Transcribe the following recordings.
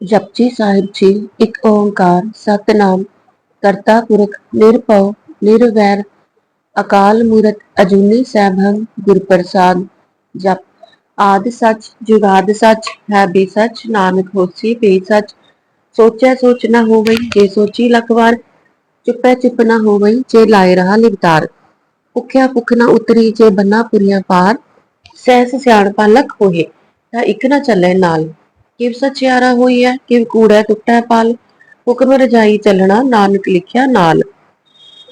जपजी साहिब जी। एक ओंकार सतनाम करता पुरख निरभव निर्वैर अकाल मूरत अजूनी सैभं गुर प्रसाद। जप आदि सच जुगाद सच है भी सच नानक होसी भी सच। सोचै सोच न होवई जे सोची लख वार चुपै चुप न होवई जे लाए रहा लिवतार। भुख्या भुख न उतरी जे बन्ना पुरिया पार। सहस सियाणपा लख होए ता इक न चलै नाल। किव सचियारा होईਐ किव कूड़ै टुटै पाल। हुक्म रजाई चलना नानक लिखिया नाल।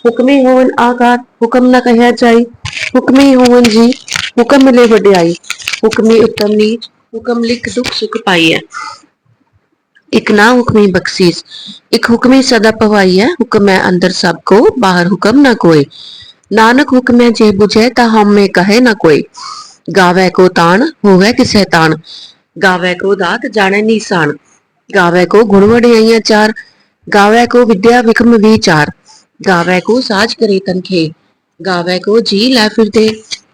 हुक्मी होवन आकार हुक्म न कहया जाई। हुक्मी होवन जी हुक्म मिले वड्याई। हुक्मी उत्तम नीच हुक्म लिख दुख सुख पाईਐ। एक ना हुक्मी बख्शीस एक हुक्मी सदा पवाईਐ। हुक्म है अंदर सबको बाहर हुक्म न कोई। नानक हुक्म है जे बुझे ता हम में कहे न कोई। गावै को तान होवै किसै तान गावै को दात जाने निशान। गावै को गुण वड्याइयां चार गावै को विद्या विक्रम विचार। गावै को साज करे तनखे गावै को जी लै फिर दे।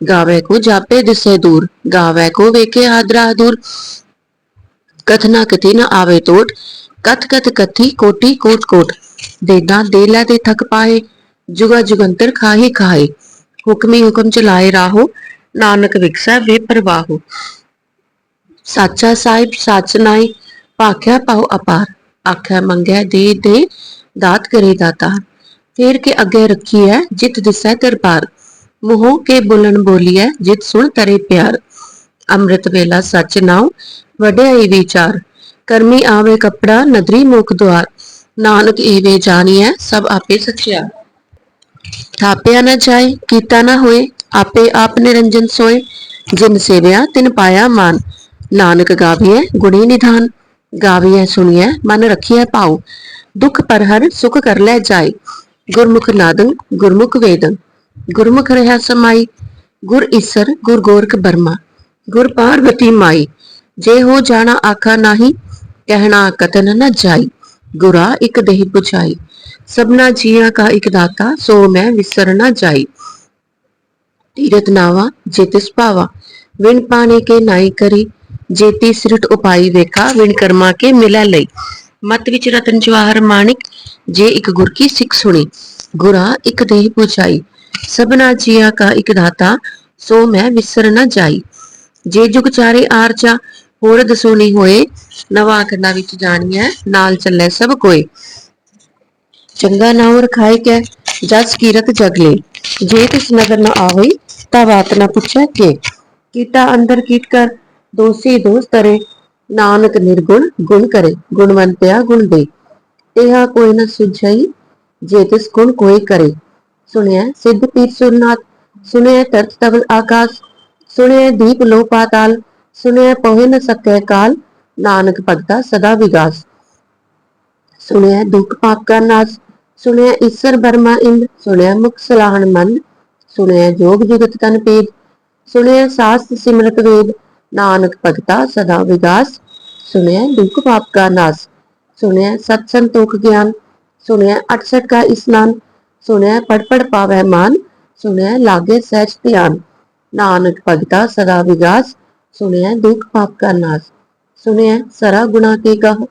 गावै को जापे दिसे दूर गावै को वेखे हादरा दूर। कथना कथी न आवे तोट कथ कथ कथी कोटि कोट कोट। देना दे लै दे थक पाए जुगा जुगंतर खाही खाए। हुक्मी हुक्म चलाए राहो नानक विकसै बेपरवाहो। साचा साहिब सच नाई भाख्या पाओ अपार। आख्या मंगै दे दे दात करे दातार। फेर के अगे रखी है जित दिसै दरबार। मुहों के बुलन बोलिए जित सुन तरे प्यार। अमृत वेला सच नाउ वड्याई विचार। करमी आवे कपड़ा नदरी मुख द्वार। नानक एवे जानिए सब आपे सचियार। थापिया न जाए कीता न होए आपे आप निरंजन सोए। जिन सेविया तिन पाया मान नानक गाविए गुणी निधान। गाविए सुनिए मन रखिए पाओ दुख पर हर सुख कर ले जाए। गुरमुख नादं गुरमुख वेदं गुरमुख रहा समाई। गुर ईसर गुर गोरख बर्मा गुर पार्वती माई। जे हो जाना आखा नाही कहना कतन न जाई। गुरा एक देह बुझाई सबना जिया का एक दाता सो मैं विसर न जाई। तीरथ नावा जेतिस पावा विण पाने के नाई करी। जेती सिरट उपाई वेखा विण कर्मा के मिलै लई। मत विच रतन जवाहर माणिक जे एक गुर की सिख सुनी। गुरा एक देह बुझाई सबना जिया का एक दाता सो मैं विसर न जाई। जे जुग चारे आरचा होर दसूनी होए नवा करना विच जानिए नाल चले सब कोई। चंगा नाउ रखाए कै जस कीरत जग ले। जे तिस नगर न आवई ता बात न पुछै के। कीटा अंदर कीट कर दोषी दोष तरे। नानक निर्गुण गुण करे गुणवंतया गुण दे। तेहा कोई न सुझई जे तिस गुण कोई करे। सुनिए सिद्ध पीर सुरनाथ सुनिए तरत तवल आकाश। सुनिए दीप लो पाताल सुनिए पोहे न सकै काल। नानक भगता सदा विगास। सुनिए दुख पाप का नाश सुनिए ईसर बर्मा इंद। सुनिए मुख सलाहन मंद सुनिए जोग जुगत तन पेद। सुनिए शास्त्र सिमरत वेद नानक भगता सदा विगास। सुनिए दुख पाप का नाश सुनिए सत संतोख ज्ञान। सुनिए अठसठ का स्नान सुनिए पढ़ पढ़ पावै मान। सुनिए लागे सहज ध्यान। नानक भगता सदा विगास सुनिए दुख पाप का नाश। सुनिए सरा गुणा के गह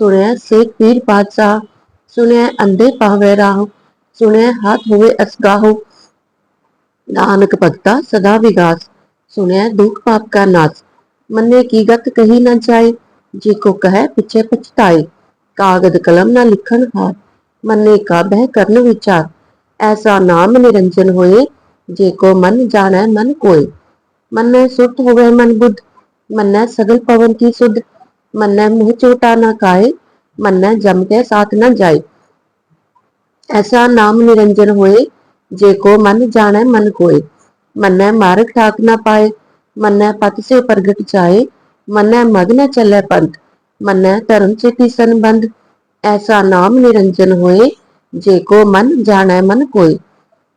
सुनिए सेठ पीर पातशाह। सुनिए अंधे पावै राह सुनिए हाथ हुए असगाहो। नानक भगता सदा विगास सुनिए दुख पाप का नाश। मन्ने की गत कही न जाए जेको कहे पिछे पछताए। कागद कलम न लिखन हार मन्ने का बह करन विचार। ऐसा नाम निरंजन होए जेको मन जाने मन कोय। मन्ने सुरत होवे मन बुध मन्ने सगल पवन की सुध। मन्ने मुँह चोटा न खाए मन्ने जम के साथ न जाए। ऐसा नाम निरंजन होए जेको मन जाने मन कोय। मन्ने मार्ग ठाक न पाए मन्ने पथ से प्रगट जाए। मन्ने मग न चले पंथ मन्ने धर्म से तीसन बंध। ऐसा नाम निरंजन होए जेको मन जाने मन कोय।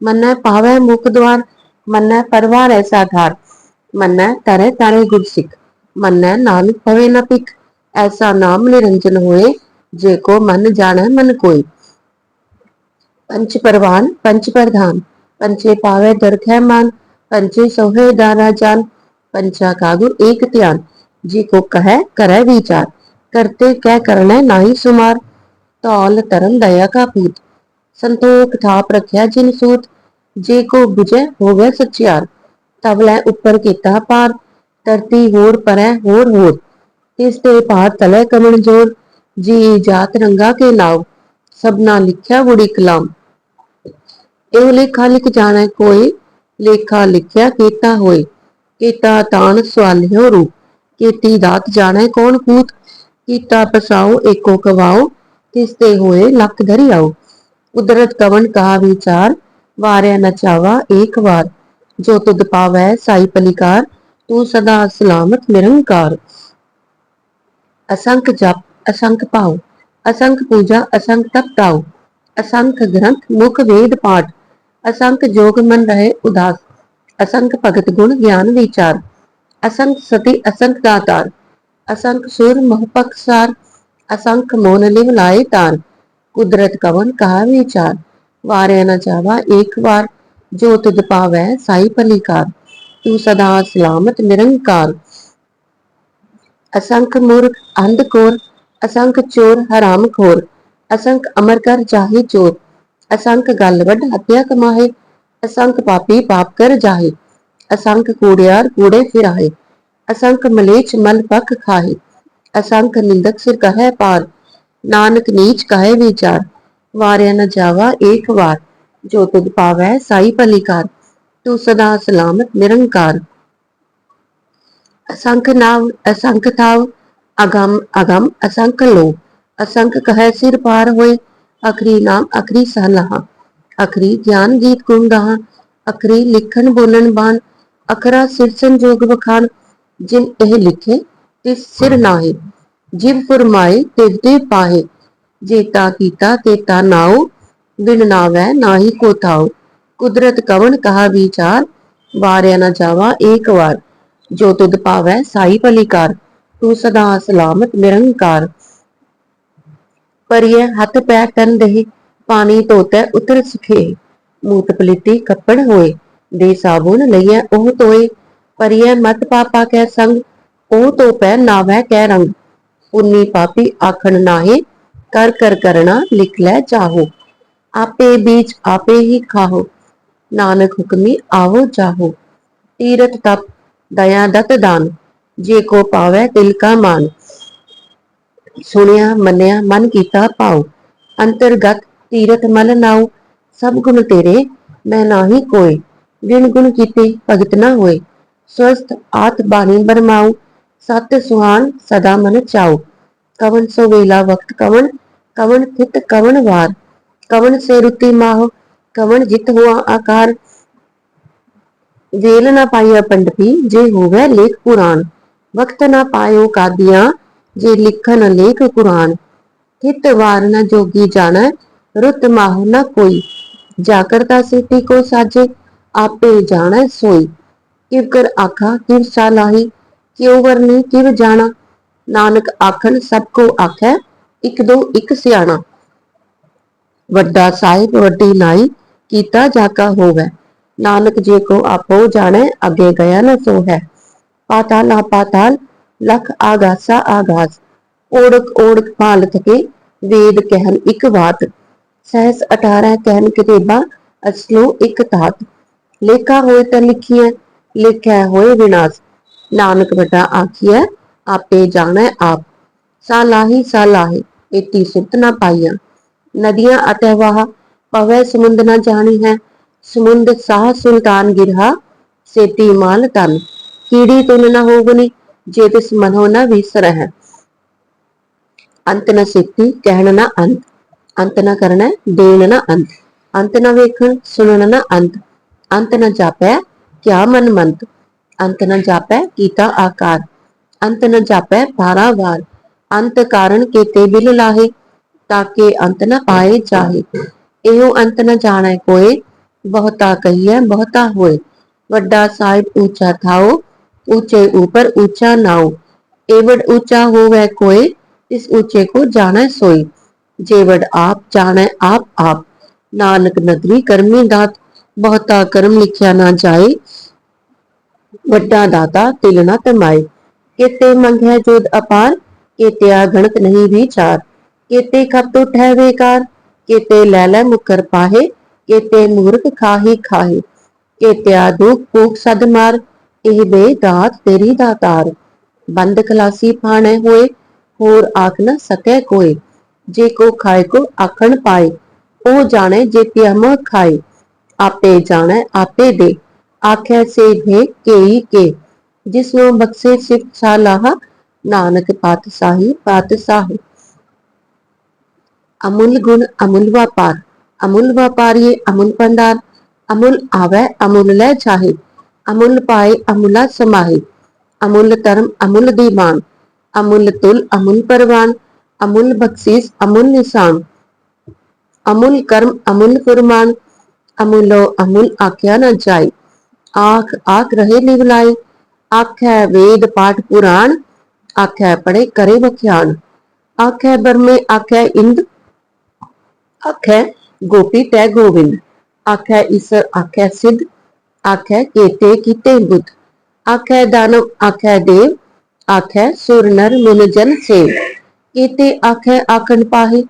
मन्ने पावै मुख द्वार मन्ने परवार ऐसा धार। मन्ने तरे तरे गुर सिख मन्ने नानक पवे न पिख। ऐसा नाम निरंजन होए जेको मन जाने मन कोय। पंच परवान पंच प्रधान पंचे पावे दरखै मान। पंचे सोहे दारा जान पंचा का गुर एक ध्यान। जी को कहे करे विचार। करते क्या करना नाही सुमार, तौल धर्म दया का पूत, संतोख थाप रखिया जिन सूत, जे को बुझे होवे सचियार, तब लै उपर कीता पार, धरती होर परै होर, तिस ते पार तले कमण जोर, जी जात रंगा के नाव, सबना लिखिया बुड़ी कलाम। एह लेखा लिख जाने कोई, लेखा लिखिया केता होए, केता तान सवालियो रूप, केती दात जाने कौन पूत, कीता पसाओ एको कवाओ, तिसते होए लख धरी आओ। कुदरत कवन कहा विचार, वार्या न चावा एक बार, जो तुद पावै साई पलिकार, तू सदा सलामत निरंकार। असंख जप असंख पाओ, असंख पूजा असंख तप ताओ, असंख ग्रंथ मुख वेद पाठ, असंख जोग मन रहे उदास, असंख भगत गुण ज्ञान विचार, असंख सती असंख दातार, असंख सुर महपक सार, असंख मोन लिव लाए तार। कुदरत कवन कहा विचार, वार्या न चावा एक बार, जो तुद पावै साई पलिकार, तू सदा सलामत निरंकार। असंख मूर्ख अंधकोर, असंख चोर हराम खोर, असंख अमर कर जाहि चोर, असंख गल वड हत्या कमाहे, असंख पापी पाप कर जाहे, असंख कूड़ियार कूड़े फिराहे, असंख मलेच मल पख खाहे, असंख निंदक सिर कहे पार, नानक नीच कहे विचार, वार्या न जावा एक बार, जो तुद पावै साई पलिकार, तू सदा सलामत निरंकार। असंख नाव असंख थाव, अगम अगम असंख लो, असंख कहे सिर पार होए, अखरी नाम अखरी सलाहा, अखरी ज्ञान गीत गुण गाहा, अखरी लिखन बोलन बान, अखरा सिर संजोग बखान, जिन एह लिखे तिस सिर नाहे, जिव फुरमाए तिव तिव पाहे, जेता कीता तेता नाओ, बिन नावै नाही को थाओ। कुदरत कवन कहा विचार, वार्या न जावा एक बार, जो तुद पावै साई पलिकार, तू सदा सलामत निरंकार। परिय हथ पैर तन देहि, पानी धोतै उतर सुखे, मूत पलीती कपड़ होए, दे साबुन लइयै ओह धोए, परिय मत पापा कै संग, ओह तो पै नावै कै रंग, पुन्नी पापी आखन नाहे, कर कर करना लिख लै चाहो, आपे बीज आपे ही खाहो, नानक हुक्मी आवो जाहो। तीरथ तप दया दत दान, जे को पावै तिल का मान, सुनिया मनिया मन कीता पाओ, अंतरगत तीरथ मल नाओ, सब गुण तेरे मैं नाही कोय, बिन गुण कीते भगत न होए, स्वस्थ आत बानी बरमाओ, सत सुहान सदा मन चाओ, कवन सो वेला वक्त कवन, कवन थित कवन वार, कवन से रुति माह, कवन जित हुआ आकार, वेल न पाइया पंडती जे होवे लेख पुराण, वक्त न पायो कादिया जे लिखन लेख कुरान, थित वार न जोगी जानै, रुत माह न कोई, जाकरता सेती को साजे, आपे जानै सोई, किव कर आखा किव सालाही, क्यों वरनी किव जाना, नानक आखन सबको आखै, इक दो इक सियाणा। वड्डा साहिब वड्डी नाई, कीता जाका होवै, नानक जे को आपो जाने अगे गया न सो है। पाताल पाताल लख आगासा आगास, ओढ़क ओढ़क भाल थके, वेद कहन इक बात, सहस 18 कहन कितेबा, असलो इक तात, लेखा होए त लिखिए, लेखै होए विनाश, नानक वड्डा आखिए आपे जाने आप, सालाही एती सुत न पाइया, नदियां अतः वाह पवै समुंद न जानी है, समुंद साह सुल्तान गिरहा, सेती माल तन, कीड़ी तुल न होगनी, जे तिस मनो न विसर है। अंत न सेती कहन न अंत, अंत न करना देन न अंत, अंत न वेखन सुनन न अंत, अंत न जापै क्या मन मंत, अंत न जापै कीता आकार, अंत न जापै पारावार, अंत कारण केते बिल लाहे, ताके अंत न पाए जाहे, एहो अंत न जाने कोय, बहुता कहिए बहुता होए, वड्डा साहिब ऊंचा थाओ, ऊंचे ऊपर ऊंचा नाओ, एवड ऊंचा होवे कोय, इस ऊंचे को जाने सोई, जेवड आप जाने आप, नानक नगरी करमी दात, बहुता कर्म लिखिया ना जाए, वड्डा दाता तिल न तमाए, केते मंगै जोध अपार, केत्या गणत नहीं विचार, केते खप तो ठह बेकार, केते लैलै मुकर पाहे, केते मूर्ख खाही खाहे, केत्या दुख भूख सद मार, एह बे दात तेरी दातार। बंद खलासी फाणै होए, होर आख न सकै कोई, जे को खाए को आखण पाए, ओ जाने जे पिया मोह खाए, आपे जाने आपे दे, आखे से भे केई के, जिसनो बख्शे सिफ सालाहा, नानक पातशाही पातशाही। अमूल गुण अमूल व्यापार, अमूल व्यापारी अमूल भंडार, अमूल आवे अमूल लै जाहे, अमूल पाए अमूला समाहे, अमूल धर्म अमूल दीवान, अमूल तुल अमूल परवान, अमूल बख्शीस अमूल निशान, अमूल कर्म अमूल फुरमान, अमूलो अमूल आख्या न जाए, आख आख रहे लिवलाए, आखै वेद पाठ पुराण, आखै पढ़े करे बख्यान, आखै बरमे आखै इंद, आखै गोपी तै गोविंद, आखै ईसर आखै सिद्ध, आखै केते कीते बुद्ध, आखै दानव आखै देव, आखै सुर नर मुन जन सेव, केते आखै आखन पाहे,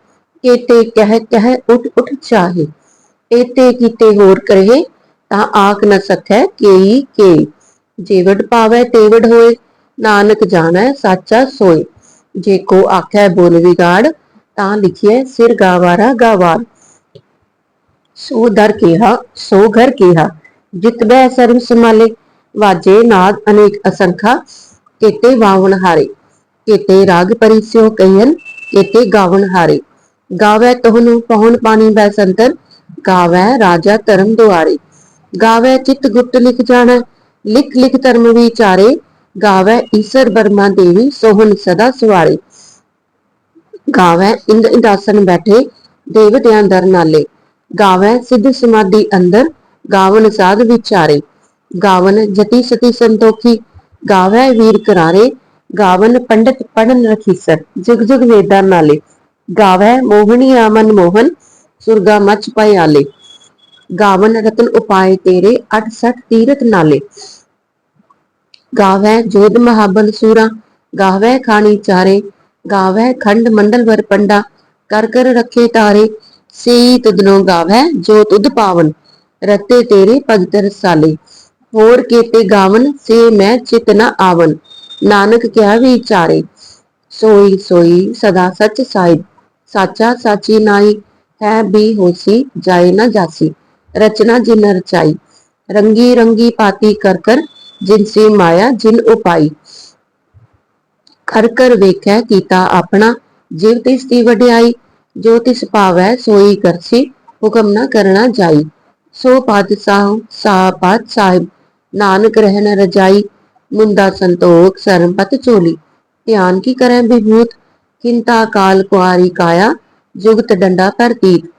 केते कह उठ उठ चाहे, एते कीते होर कहे, ता आख न सकै केई के, जेवड पावै तेवड होए, नानक जानै साचा सोए, जे को आखै बोल विगाड़, ता लिखिए सिर गावारा गावार। सो दर केहा सो घर केहा, जित बै सर्व समाले, वाजे नाद अनेक असंखा, केते वावन हारे, केते राग परिस्यो कहियन, केते गावन हारे, गावै तोहनु पहुन पानी बै संतर, गावै राजा धर्म दुआरे, गावै चित गुप्त लिख जाना, लिख लिख धर्म विचारे, गावै ईसर बर्मा देवी सोहन सदा सवारे, गावै इंद इंदासन बैठे देवतियां दर नाले, गावै सिद्ध समाधि अंदर, गावन साध विचारे, गावन जति सती संतोखी, गावै वीर करारे, गावन पंडित पढ़न रखीसर, जुग जुग वेदा नाले, गावै मोहनिया मन मोहन, सुरगा मच पायाले, गावन रतन उपाय तेरे, अठ सठ तीरथ नाले, गावै जोध महाबल सूरा, गावै खानी चारे, गावै खंड मंडल वर पंडा, कर कर रखे तारे, सेई तुदनो गावै जो तुद पावन, रते तेरे भगत रसाले, होर केते गावन से मैं चित न आवन, नानक क्या विचारे, सोई सोई सदा सच साहिब, साचा साची नाई, है भी होसी जाए न जासी, रचना जिन रचाई, रंगी रंगी पाती कर कर, जिनसे माया जिन उपाई, कर कर वेख्या कीता अपना, जिव तिस दी वड्याई, जो तिस पावै सोई करसी, हुक्म न करना जाई, सो पातशाह सा पात साहिब, नानक रहन रजाई, मुंदा संतोख सरम पत चोली, ध्यान की करें विभूत, किंता काल कुआरी काया, जुगत डंडा परतीत,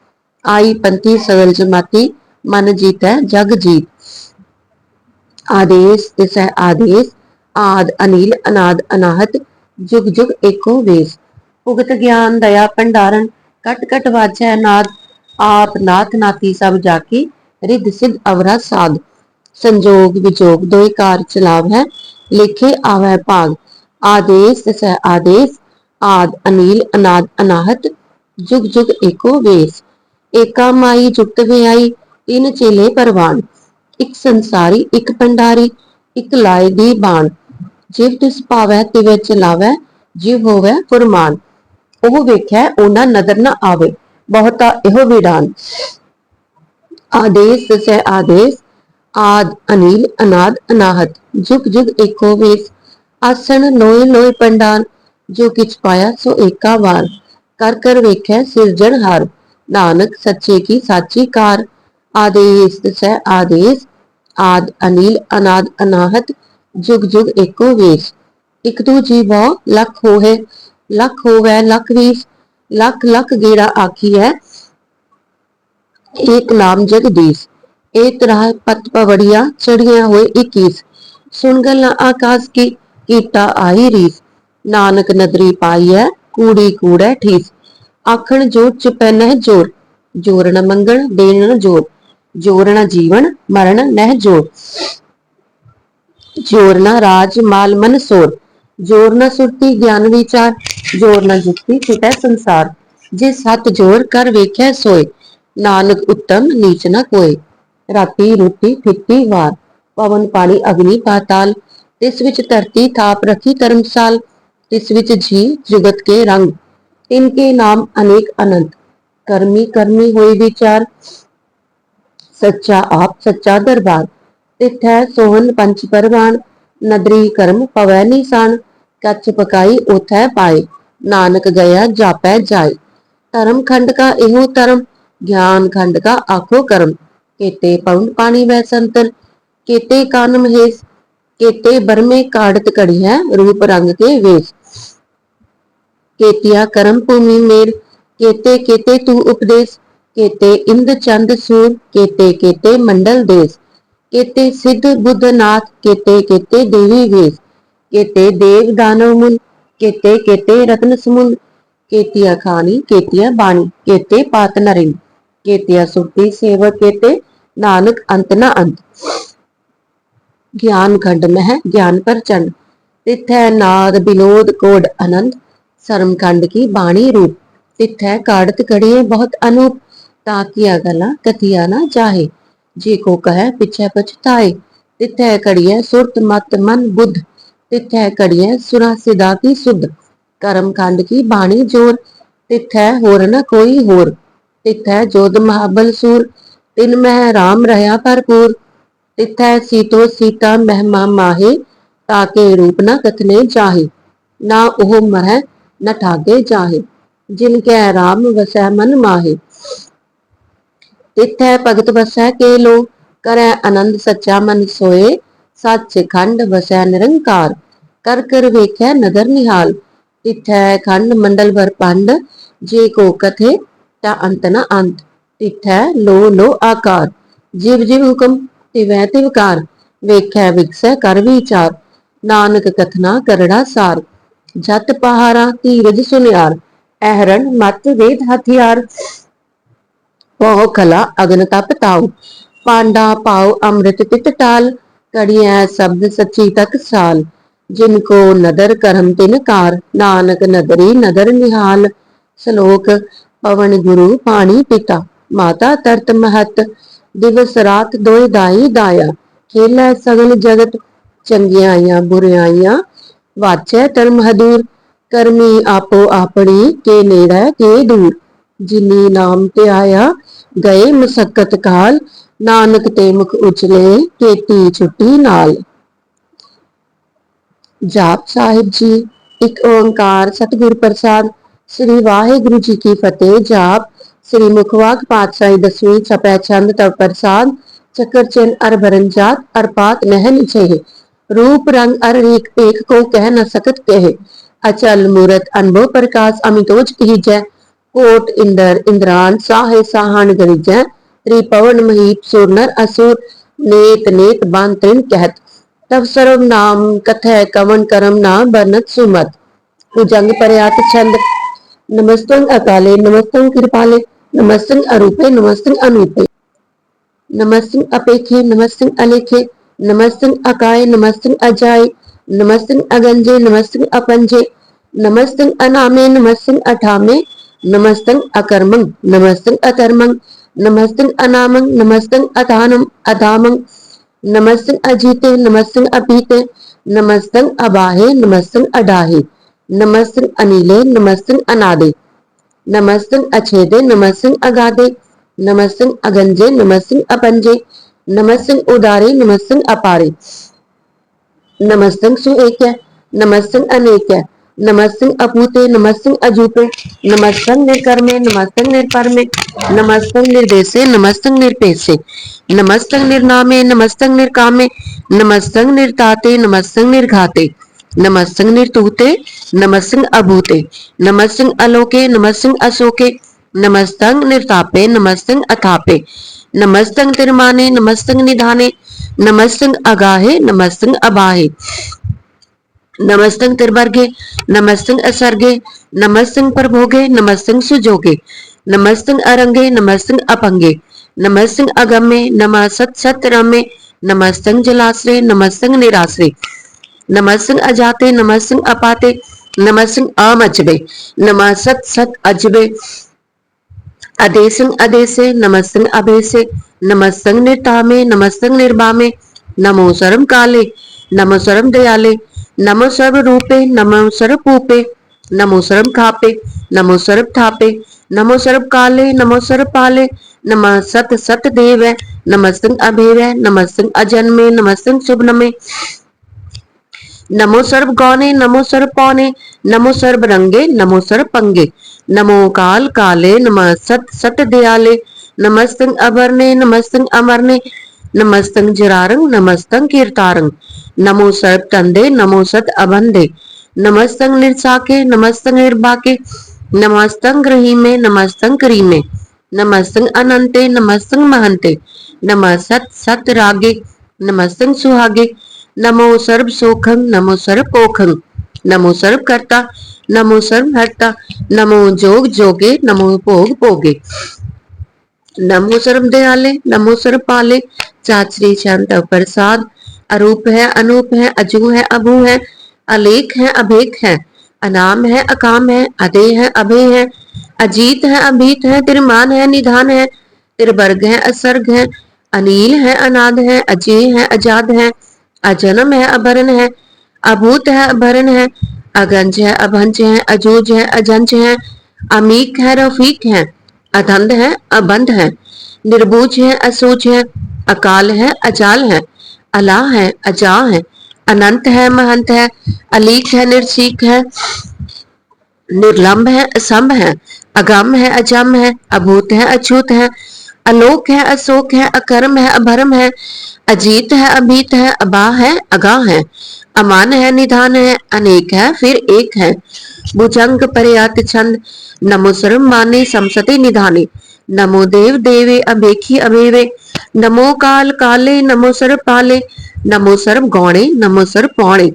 आई पंथी सगल जमाती, मन जीतै जग जीत, आदेश तिसै आदेश, आद अनिल अनाद अनाहत, जुग जुग एको वेश, भुगत ज्ञान दया भंडारण, कट कट वाजै नाद, आप नाथ नाती सब जाकी, रिद सिद्ध अवरा साध, संजोग विजोग दोई कार चलावै, लेखे आवै भाग, आदेश तिसै आदेश, आद अनिल अनाद अनाहत, जुग जुग एको वेश, एका माई जुगत व्याई, तीन चेले परवान, एक संसारी एक भंडारी, एक लाए दी बाण, जिव तिस पावै तिवे चलावै, जिव होवै फुरमान, ਉਹ ਵੇਖੈ ਉਹਨਾਂ ਨਦਰ न आवे, बहुता ਇਹੋ ਵਿਡਾਨ, आदेश दसै आदेश, आद अनिल अनाद अनाहत, जुग जुग एको वेश, आसन लोए लोए पंडाल, जो किछ पाया सो एका वार, कर कर वेखै सिरजनहार, नानक सच्चे की साची कार, आदेश दसै आदेश, आद अनिल अनाद अनाहत, जुग जुग एको वेश, एक दू जी बहु लख होए, लख होवै लख वीस, लख लख गेड़ा आखियै, एक नाम जगदीश, एक राह पत पवड़िया चढ़िया होए इक्कीस, सुन गल आकाश की कीटा आई रीस, नानक नदरी पाई है कूड़ी कूड़ै ठीस, आखण जोर चुपै नह जोर, जोर न मंगण देन न जोर, जोर न जीवन मरण नह जोर, जोर न राज माल मन सोर, जोर न सुरती ज्ञान विचार, जोर न जुगती फिटै संसार। जिस हथ जोर कर वेख्या सोए, नानक उत्तम नीच न कोय। राती रोटी फिक्की वार, पवन पानी अग्नि पाताल। तिस विच धरती थाप रखी धर्मसाल, तिस विच जी जुगत के रंग। इनके नाम अनेक अनंत, कर्मी कर्मी होए विचार। सच्चा आप सच्चा दरबार, तिथै सोहन पंच परवान। नदरी कर्म पवै निशान, कच पकाई ओथै पाए। नानक गया जापै जाए। धर्म खंड का एहो धर्म, ज्ञान खंड का आखो कर्म। केते पवन पानी वै संतन, केते कान महेश। केते बरमे काढ़त कड़ी है रूप रंग के वेश। केतिया कर्म भूमि मेर, केते केते तू उपदेश। केते इंद चंद सूर, केते केते मंडल देश। केते सिद्ध बुद्ध नाथ, केते केते देवी वेश। केते देव दानव मुन, केते केते रत्न समुन। केतिया खानी केतिया बाणी, केते पात नरिन। केतिया सुरती सेवक, केते नानक अंत न अंत। ज्ञान खंड मह ज्ञान प्रचंड, तिथै नाद विनोद कोड आनंद। शर्म खंड की बाणी रूप, तिथै काढ़त कड़िए बहुत अनूप। ताकिया गला कथिया ना जाहे, जे को कहे पिछे पछताए। तिथै कड़िए सुरत मत मन बुद्ध, तिथै कड़िए सुरा सिदा की सुध। कर्म खंड की बाणी जोर, तिथै होर न कोई होर। तिथै जोध महाबल सूर, तिन मह राम रहा भरपूर। तिथै सीतो सीता महिमा माहे, ताके रूप न कथने जाहे। ना ओह मरह न ठागे जाहे, जिनकै राम वसै मन माहे। तिथै भगत बसै के लो, करै आनंद सच्चा मन सोए। सच खंड वसै निरंकार, कर कर वेख्यै नगर निहाल। तिथै खंड मंडल भरपंड, जे को कथे ता अंत न अंत। तिथै लो लो आकार, जिव जिव हुक्म तिवै तिवकार। वेख्यै विगसै कर विचार, नानक कथना करड़ा सार। जत पहारा धीरज सुनियार, ऐहरण मत वेद हथियार। पौ कला अग्न तप ताऊ, पांडा पाओ अमृत तित टाल। कड़ियै शब्द सच्ची तक साल, जिनको नदर करम तिन कार। नानक नदरी नदर निहाल। श्लोक पवन गुरु पानी पिता, माता तरत महत। दिवस रात दोए दाई दाया, खेलै सगल जगत। चंगियाइयां बुराइयां वाचै धर्म हदूर। करमी आपो आपनी, के नेड़ै के दूर। जिनी नाम ध्याया गए मसक्कत काल, नानक ते मुख उजले केती छुट्टी नाल। जाप साहिब जी। एक ओंकार सतगुर प्रसाद। श्री वाहिगुरु जी की फतेह। जाप श्री मुखवाक पातशाही 10वीं छपै छंद तव प्रसाद। चक्कर चिन्ह अर भरन जात, अर पात नह निछेह। रूप रंग अर रीक एक को कह न सकत कहे। अचल मूरत अनुभव प्रकाश, अमितोज कीजै। कोट इंदर इंद्रान, साहे साहन गणिजै। त्रिपवन महीप सुर नर असुर, नेत नेत बान तृण कहत। तब सर्व नाम कथै कवन करम ना बरनत सुमत। भुजंग पर्यात छंद। नमस्तंग अकाले नमस्तंग कृपाले, नमस्तंग अरूपे नमस्तंग अनूपे। नमस्तंग अपेखे नमस्तंग अलेखे, नमस्तंग अकाय नमस्तंग अजाय। नमस्तंग अगंजे नमस्तंग अपंजे, नमस्तंग अनामे नमस्तंग अठामे। नमस्तंग अकर्मंग नमस्तंग अधर्मंग, नमस्तंग अनामंग नमस्तंग अधानम अधामंग। नमस्तंग अजीते नमस्तंग अपीते, नमस्तंग अबाहे नमस्तंग अडाहे। नमस्तंग अनीले नमस्तंग अनादे, नमस्तंग अछेदे नमस्तंग अगाधे। नमस्तंग अगंजे नमस्तंग अपंजे, नमस्तंग उदारे नमस्तंग अपारे। नमस्तंग सुएक्य नमस्तंग अनेक्य, नमस्तंग अपूते नमस्तंग अजूपे। नमस्तंग निर्कर्मे नमस्तंग निर्परमे, नमस्तंग निर्देशे नमस्तंग निरपेशे। नमस्तंग निर्नामे नमस्तंग निर्कामे, नमस्तंग निर्ताते नमस्तंग निर्घाते। नमस्तंग निर्तूते नमस्तंग अभूते, नमस्तंग अलोके नमस्तंग अशोके। नमस्तंग निर्तापे नमस्तंग अथापे, नमस्तंग तिरमाने नमस्तंग निधाने। नमस्तंग अगाहे नमस्तंग अबाहे, नमस्तंग तिरबर्गे नमस्तंग असर्गे। नमस्तंग प्रभोगे नमस्तंग सुजोगे, नमस्तंग अरंगे नमस्तंग अपंगे। नमस्तंग अगम्य नमः सत सत रम्य, नमस्तंग जलाश्रय नमस्तंग निराश्रय। नमस्संग अजाते नमस्संग अपाते नमस्संग अमचबे नमः सत सत अजबे अदेसंग अदेसे नमस्संग अभेसे नमस्संग निर्तामे नमस्संग निर्बामे नमो सर्व काले नमो सर्व दयाले नमो सर्व रूपे नमो सर्व पूपे नमो सर्व खापे नमो सर्व थापे नमो सर्व काले नमो सर्व पाले नमः सत सत देव नमस्संग अभेव नमस्संग अजन्मे नमस्संग शुभनमे नमो सर्व गौने नमो सर्व पौने नमो सर्व रंगे नमो सर्व पंगे नमो काल काले नमः सत सत दयाले नमस्तंग अभरने नमस्तंग अमरने नमस्तंग जरारंग नमस्तंग कीर्तारंग नमो सर्व तंदे नमो सत अबंधे नमस्तंग निर्साके नमस्तंग निर्बाके नमस्तंग रहीमे नमस्तंग करीमे नमस्तंग अनंते नमस्तंग महंते नमः सत सत रागे नमस्तंग सुहागे नमो सर्व सोखं नमो सर्व पोखं नमो सर्व कर्ता नमो सर्व हर्ता नमो जोग जोगे नमो भोग भोगे नमो सर्व दयाले नमो सर्व पाले चाचरी शांत प्रसाद अरूप है अनूप है अजू है अभू है अलेख है अभेक है अनाम है अकाम है अदे है अभय है अजीत है अभीत है तिरमान है निधान है तिरवर्ग है असर्ग है अनील है अनाद है अजय है अजाद है अजन्म है अभरण है अभूत है अभरण है अगंज है अभंज है अजूज है अजंज है अमीक है रफीक है अधंध है अबंध है निर्बूज है असूज है अकाल है अजाल है अला है अजा है अनंत है महंत है अलीक है निर्सीक है निर्लंब है असंभ है अगम है अजम है अभूत है अछूत है अलोक है अशोक है अकर्म है अभरम है अजीत है अभीत है अबा है अगा है अमान है निधान है अनेक है फिर एक है भुजंग पर्यात छंद नमो सर्व माने समसते निधाने नमो देव देवे अभेखी अभेवे नमो काल काले नमो सर्व पाले नमो सर्व गौणे नमो सर्व पौणे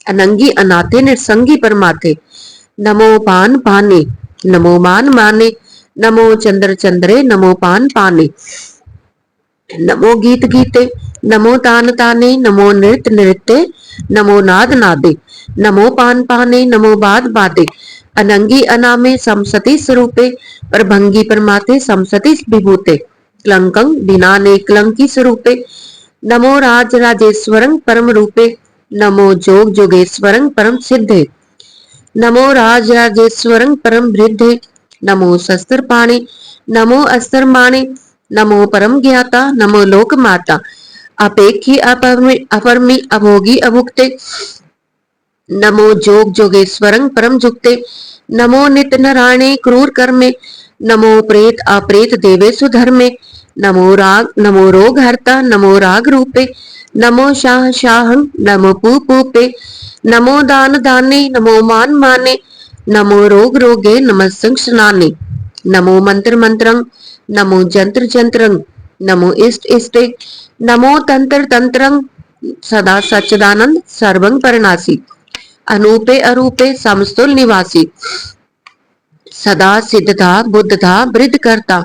अनंगी अनाथे निसंगी परमाथे नमो पान पाने नमो मान माने नमो चंद्र चंद्रे नमो पान पाने नमो गीत गीते नमो तान ताने नमो नृत्य नृत्य नमो नाद नादे नमो पान पाने नमो बाद बादे अनंगी अनामे समसती स्वरूपे प्रभंगी परमाते समसती विभूते क्लंकं बिनाने क्लंकी स्वरूपे नमो राज राजेश्वरं परम रूपे नमो जोग जोगेश्वरं परम सिद्धे नमो राज राजेश्वरं परम वृद्धे नमो शस्त्र पाणे नमो अस्त्र माणे नमो परम ज्ञाता नमो लोक माता अपेक्षी अपरमी अभोगी अभुक्ते नमो जोग जोगेश्वरं परम जुक्ते नमो नित नारायणे क्रूर कर्मे नमो प्रेत अप्रेत देवे सुधर्मे नमो रोग हरता नमो राग रूपे नमो शाह शाहं नमो पू पूपे नमो दान दाने नमो मान माने नमो रोग रोगे नमस्संग स्नाने नमो मंत्र मंत्रं नमो जंत्र जंत्रं नमो इष्ट इष्टे नमो तंत्र तंत्रं सदा सच्चिदानंद सर्वं परनासी अनूपे अरूपे समस्तुल निवासी सदा सिद्धता बुद्धता वृद्ध करता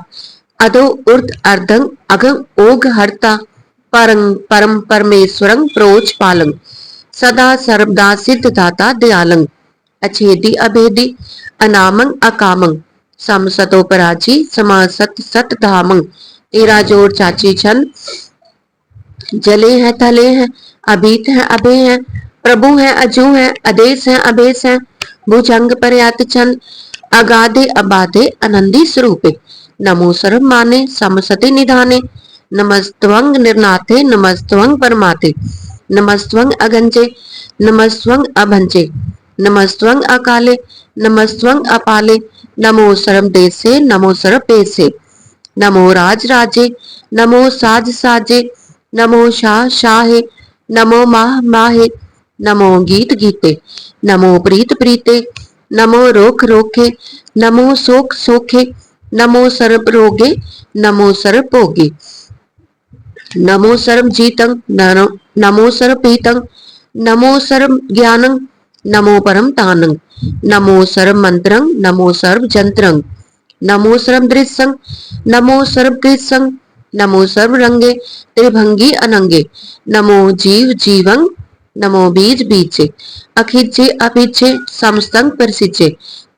अदो उर्ध अर्धं अगम ओघ हरता परं परम परमेश्वरं प्रोच पालं सदा सर्वदा सिद्धदाता दयालं अछेदी अभेदी अनामं अकामं समसतोपराची समासत सत धामं तेरा जोड़ चाची छंद जले हैं थले हैं अभीत हैं अभे हैं प्रभु हैं अजू हैं अदेश हैं अभेस हैं भुजंग पर्यात छंद अगाधे अबाधे अनंदी स्वरूपे नमो सर्व माने समसते निधाने नमस्तवंग निर्नाथे नमस्तवंग परमाते नमस्तवंग अगंजे नमस्तवंग अभंजे नमस्तवंग अकाले नमस्तवंग अपाले नमो सर्व देसे नमो सर्व पेसे नमो राज राजे नमो साज साजे नमो शाह शाहे नमो माह माहे नमो गीत गीते नमो प्रीत प्रीते नमो रोख रोखे नमो सोख सोखे नमो सर्व रोगे नमो सर्व भोगे नमो सर्व जीतं नमो सर्व पीतं नमो सर्व ज्ञानं नमो परम तानं नमो सर्व मंत्रं नमो सर्व जंत्रं नमो सर्व दृश्यं नमो सर्व कृत्सं नमो सर्व रंगे त्रिभंगी अनंगे नमो जीव जीवं नमो बीज बीजे अखिचे अभिचे समस्तंग प्रसिचे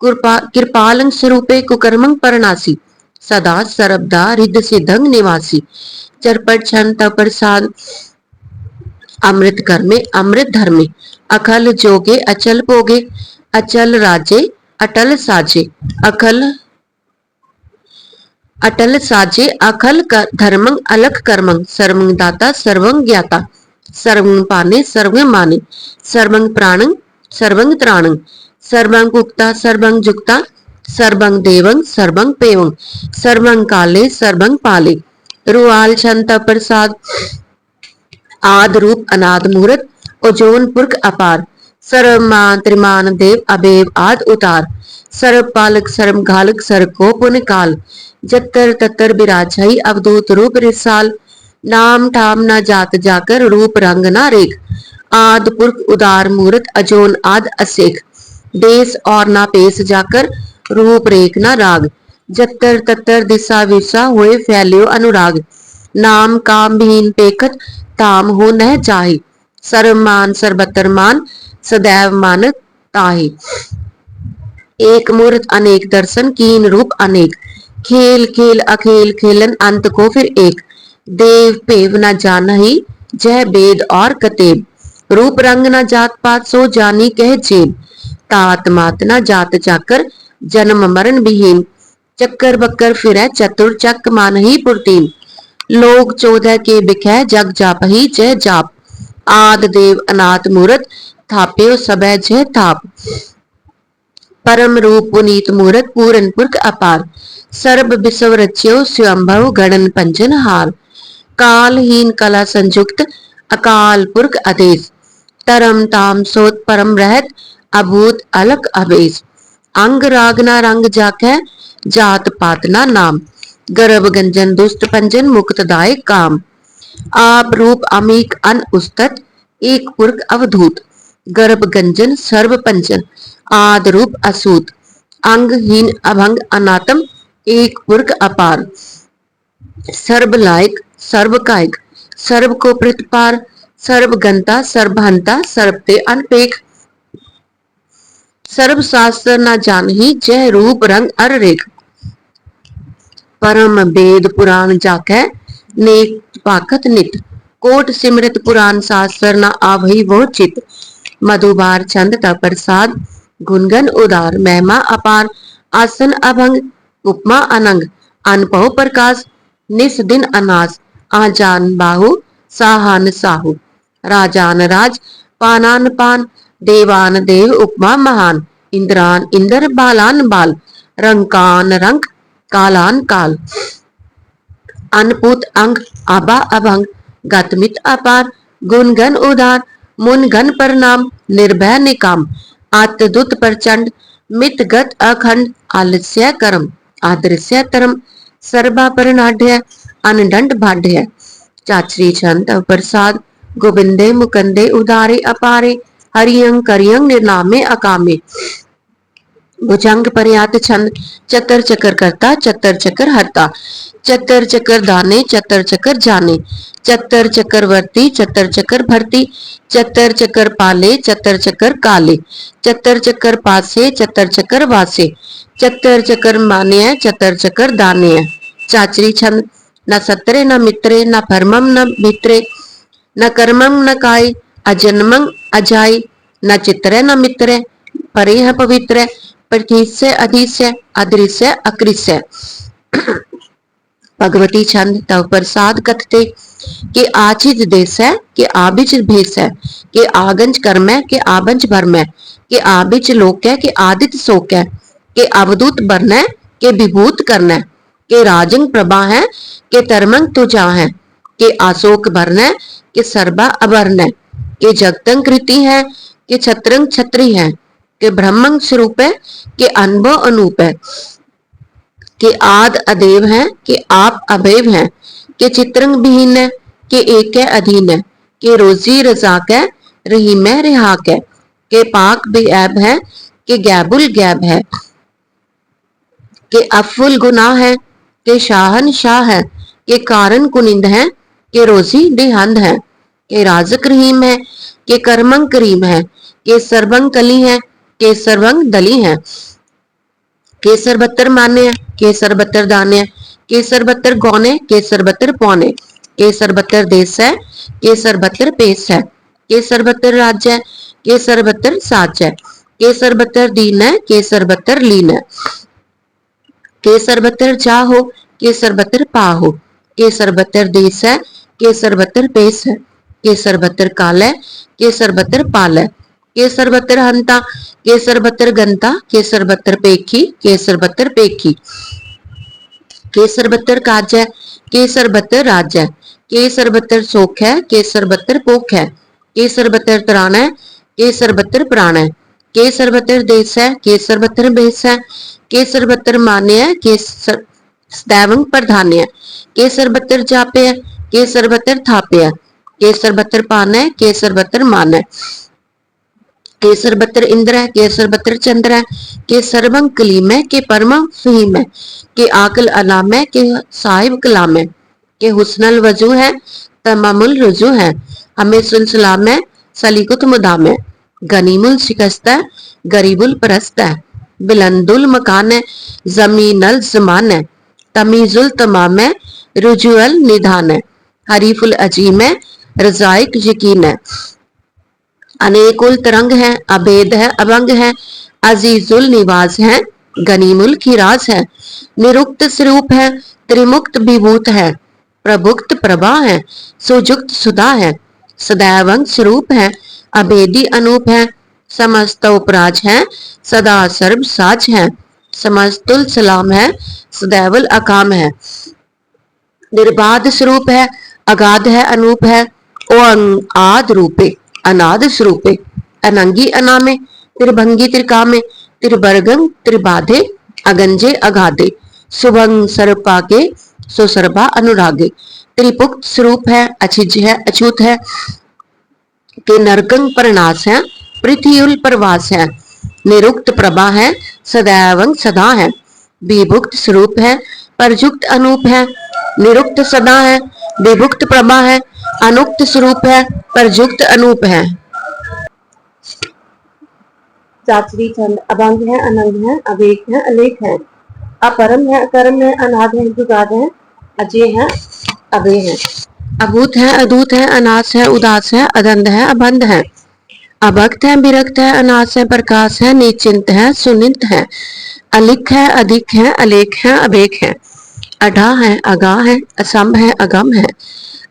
कृपालं स्वरूपे कुकर्मं परनासी सदा सर्वदा रिद्ध सिद्धंग निवासी चरपट छन प्रसाद अमृत कर्मे अमृत धर्मे अखल जोगे अचल भोगे अचल राजे अटल साजे अखल अटल साजे अखल धर्मं अलख कर्मं सर्वं दाता सर्वं ज्ञाता सर्वं पाने सर्वं माने सर्वं प्राणं सर्वं त्राणं सर्वं उक्ता सर्वं जुक्ता सर्वं देवं सर्वं पेवं सर्वं काले सर्वं पाले रुआल छंता प्रसाद आद रूप अनाद मूरत ओजोन पुरख अपार सर्वमान त्रिमान देव अबेव आद उतार सर्व पालक सर्व घालक सर को पुन काल जत्तर तत्तर बिराजई अवधूत रूप रिसाल नाम ठाम न जात जाकर रूप रंग न रेख आद पुरख उदार मूरत अजोन आद असेख देश और ना पेश जाकर रूप रेख न राग जत्तर तत्तर दिशा विशा हुए फैलियो अनुराग नाम काम भीन पेखत ताम हो न चाहे सर्वमान सर्वतर मान सदैव मान ताहे एक मूर्त अनेक दर्शन कीन रूप अनेक खेल खेल अखेल खेलन अंत को फिर एक देव पेव न जान ही जय वेद और कतेब रूप रंग न जात पात सो जानी कह जेब तात मात न जात जाकर जन्म मरण विहीन चक्कर बक्कर फिर चतुर चक मान ही पुरतीन लोग चौदह के बिखै जग जाप ही जय जाप आद देव अनाथ मूरत थाप्यो सबै जय थाप परम रूप पुनीत मूरत पूरन पुरख अपार सर्ब विश्व रच्यो स्वयंभव गणन पंजन हार कालहीन कला संयुक्त अकाल पुरख आदेश तरम ताम सोत परम रहत अभूत अलक अवेश अंग रागना रंग जाकै जात पात ना नाम गर्भ गंजन दुष्ट पंजन मुक्तदायक काम आप रूप अमीक अन उस्तत एक पुरख अवधूत गर्भ गंजन सर्व पंजन आद रूप असूत अंगहीन अभंग अनातम एक पुरख अपार सर्व लायक सर्व कायक सर्व को प्रतिपार सर्व गंता सर्वहंता सर्वते अनपेख सर्व शास्त्र न जान ही जय रूप रंग अर रेख परम वेद पुराण जाकै नेक पाखत नित कोट सिमरत पुराण शास्त्र न आवही वो चित मधुबार छंद का प्रसाद गुनगन उदार महिमा अपार आसन अभंग उपमा अनंग अनपव प्रकाश निस दिन अनास आजान बाहु साहान साहु राजान राज पानान पान देवान देव उपमा महान इंद्रान इंद्र बालान बाल रंकान रंक कालान काल अनपुत अंग आबा अभंग गतमित अपार गुणगन उदार मुनगन प्रणाम निर्भय निकाम आत्मदुत प्रचंड मित गत अखंड आलस्य कर्म आदृश्य तरम सर्वा परनाढ़ अनडंड बाढ़ चाचरी छंद प्रसाद गोविंदे मुकंदे उदारे अपारे हरियं करियं निर्नामे अकामे भुजंग पर्यात छंद चतर चकर करता चतर चकर हरता चतर चकर दाने चतर चकर जाने चतर चक्रवर्ती चतर चकर भरती चतर चकर पाले चतर चकर काले चतर चकर पासे चतर चकर वासे चतर चकर माने चतर चकर दाने चाचरी छंद न सत्रे न मित्रे न परमम न मित्रे न कर्मम न काय अजन्मं अजाय न चित्रे न मित्रे परेह पवित्र प्रतीस्य अधीस्य अदृश्य अकृष्य भगवती छंद तव प्रसाद कथते के आचिज देश है के आबिच भेष है के आगंज कर्म है के आबंज भरम है के आबिच लोक है के आदित शोक है के अवधूत बरन है के विभूत करना है के राजंग प्रभा है के तरमंग तुजा है के आशोक भरन है के सर्वा अभरण है के जगतंग कृति है के छत्रंग छत्री है के ब्रह्मंग स्वरूप है के अनुभव अनूप है के आद अदेव है के आप अभेव है के चित्रंग विहीन है के एक है अधीन है के रोजी रजाक है रहीम है रिहाक है के पाक बेऐब है के गैबुल गैब है के अफुल गुनाह है के शाहन शाह है के कारण कुनिंद है के रोजी दिहंद है के राजक रहीम है, के करमंग करीम है, के सरबंग कली है, के सरबंग दली है, के सरबत्तर मान्य है, के सरबत्तर दान्य है, के सरबत्तर गौने, के सरबत्तर पौने, के सरबत्तर देश है, के सरबत्तर पेश है, के सरबत्तर राज्य है, के सरबत्तर साच है, के सरबत्तर दीन है, के सरबत्तर लीन है, के सरबत्तर चाहो, के सरबत्तर पाहो, के सरबत्तर देश है, के सरबत्तर पेश है, के सरबत्तर काल है, के सरबत्तर पाल है, के सरबत्तर हंता, के सरबत्तर गंता, के सरबत्तर पेखी, के सरबत्तर पेखी, के सरबत्तर काज है, के सरबत्तर राज है, के सरबत्तर सोख है, के सरबत्तर पोख है, के सरबत्तर त्राण है, के सरबत्तर प्राण है, के सरबत्तर देश है, के सरबत्तर बेस है, के सरबत्तर मान्य है, के सदैवंग प्रधान्य है, के सरबत्तर जापे है, के सरबत्तर थापे है, के सरबत्तर पान है, के सरबत्तर मान है, के सरबत्तर इंद्र है, के सरबत्तर चंद्र है, के सरबंग कलीम है, के परम फहीम है, के आकल अलाम है, के साहिब कलाम है, के हुस्नल वजू है, तमामुल रुजू है, हमें सुलसलाम है, सलीकुत मुदाम है, गनीमुल शिकस्त है, गरीबुल परस्त है, बिलंदुल मकान है, जमीनल जमान है, तमीजुल तमाम है, रुजुअल निधान है, हरीफुल अजीम है, रजाइक यकीन है, अनेकुल तरंग है, अभेद है, अभंग है, अजीजुल निवास है, गनीमुल खिराज है, निरुक्त स्वरूप है, त्रिमुक्त विभूत है, प्रभुक्त प्रभा है, सुजुक्त सुधा है, सदैवंग स्वरूप है, अभेदी अनूप है, समस्त उपराज है, सदा सर्व साज है, समस्तुल सलाम है, सदैवल अकाम है, निर्बाध स्वरूप है, अगाध है, अनूप है, ओ आद रूपे, अनाद स्वरूपे, अनंगी अनामे, त्रिभंगी त्रिकामे, त्रिवर्गम त्रिबाधे, अगंजे अगाधे, सुभंग सर्पा के सुसर्पा अनुरागे, त्रिपुक्त स्वरूप है, अछिज है, अछूत है, के नरकंग परनाश है, पृथ्वीउल प्रवास है, निरुक्त प्रभा है, सदैवंग सदा है, विभुक्त स्वरूप है, परजुक्त अनूप है, निरुक्त सदा है, विभुक्त प्रभा है, अनुक्त स्वरूप है, परजुक्त अनूप है, चाचरी छंद अभंग है, अनंग है, अवेक है, अलेख है, अपरम है, अकरम है, अनाद है, जुगाद है, अजय है, अभय है, अभूत है, अदूत है, अनास है, उदास है, अदंध है, अबंध है, अभक्त है, विरक्त है, अनास है, प्रकाश है, निश्चिंत है, सुनित है, अलिख है, अधिक है, अलेख है, अभेक है, अढ़ा है, अगा है, असंभ है, अगम है,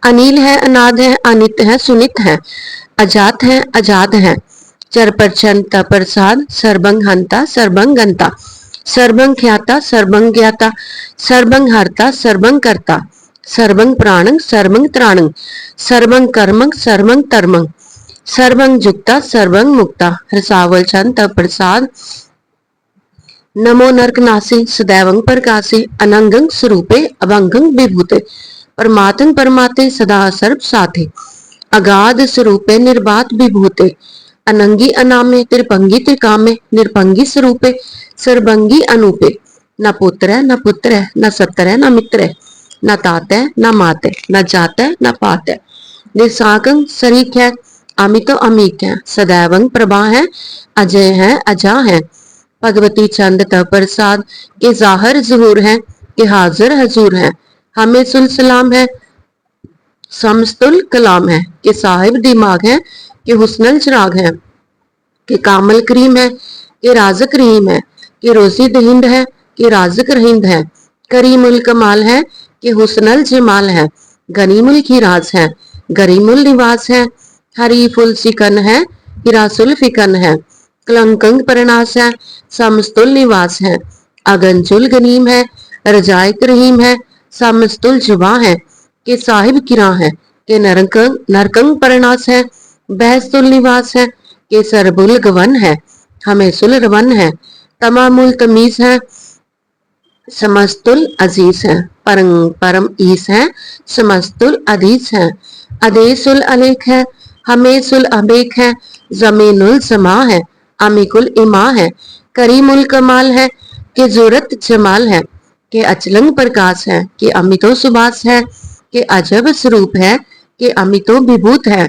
अनिल है, अनाद है, अनित है, सुनित है, अजात है, अजाद है, चर प्रचंड प्रसाद, सर्वंग हंता, सर्वंग गंता, सर्वंग ख्याता, सर्वंग ज्ञाता, सर्वंग हरता, सर्वंग करता, सर्वंग प्राणंग, सर्वंग त्राणंग, सर्वंग कर्मंग, सर्वंग तरमंग, सर्वंग जुक्ता, सर्वंग मुक्ता, रसावल चंद प्रसाद, नमो नरक नासे, सदैवंग प्रकाशे, अनंगंग स्वरूपे, अभंगंग विभूते, परमात्म परमाते, सदा सर्व साथे, अगाध स्वरूपे, निर्बाध विभूते, अनंगी अनामे, त्रिपंगी त्रिकामे, निरपंगी स्वरूपे, सर्वंगी अनूपे, न पुत्र है, न पुत्र है, न सत्र है, न मित्र है, न तात है, न मात है, न जात है, न पात है, निसाकंग शरीक है, अमितो अमीक है, सदैवंग प्रभा है, अजय है, अजा है, भगवती चंद प्रसाद के जाहिर जहूर है, के हाजिर हजूर है, हमें सुलसलाम है, समस्तुल कलाम है, के साहिब दिमाग है, के हुस्नल चिराग है, के कामल करीम है, के राजक रहीम है, के रोजी दहिंद है, के राजक रहिंद है, करीमुल कमाल है, के हुस्नल जमाल है, गनीमुल खिराज है, गरीमुल निवास है, हरीफुल सिकन है, हिरासुल फिकन है, कलंकंग परनाश है, समस्तुल निवास है, अगंजुल गनीम है, रजायक रहीम है, समस्तुल जुबा है, के साहिब किरा है, के नरकंग नरकंग परनाश है, बहस्तुल निवास है, के सरबुल गवन है, हमें सुल रवन है, तमामुल तमीज है, समस्तुल अजीज है, परम परम ईस है, समस्तुल अधीस है, अदेसुल अलेख है, हमेसुल अबेक है, जमीनुल समा है, अमिकुल इमा है, करीमुल कमाल है, के जूरत जमाल है, के अचलंग प्रकाश है, के अमितो सुबास है, के अजब स्वरूप है, कि अमितो विभूत है,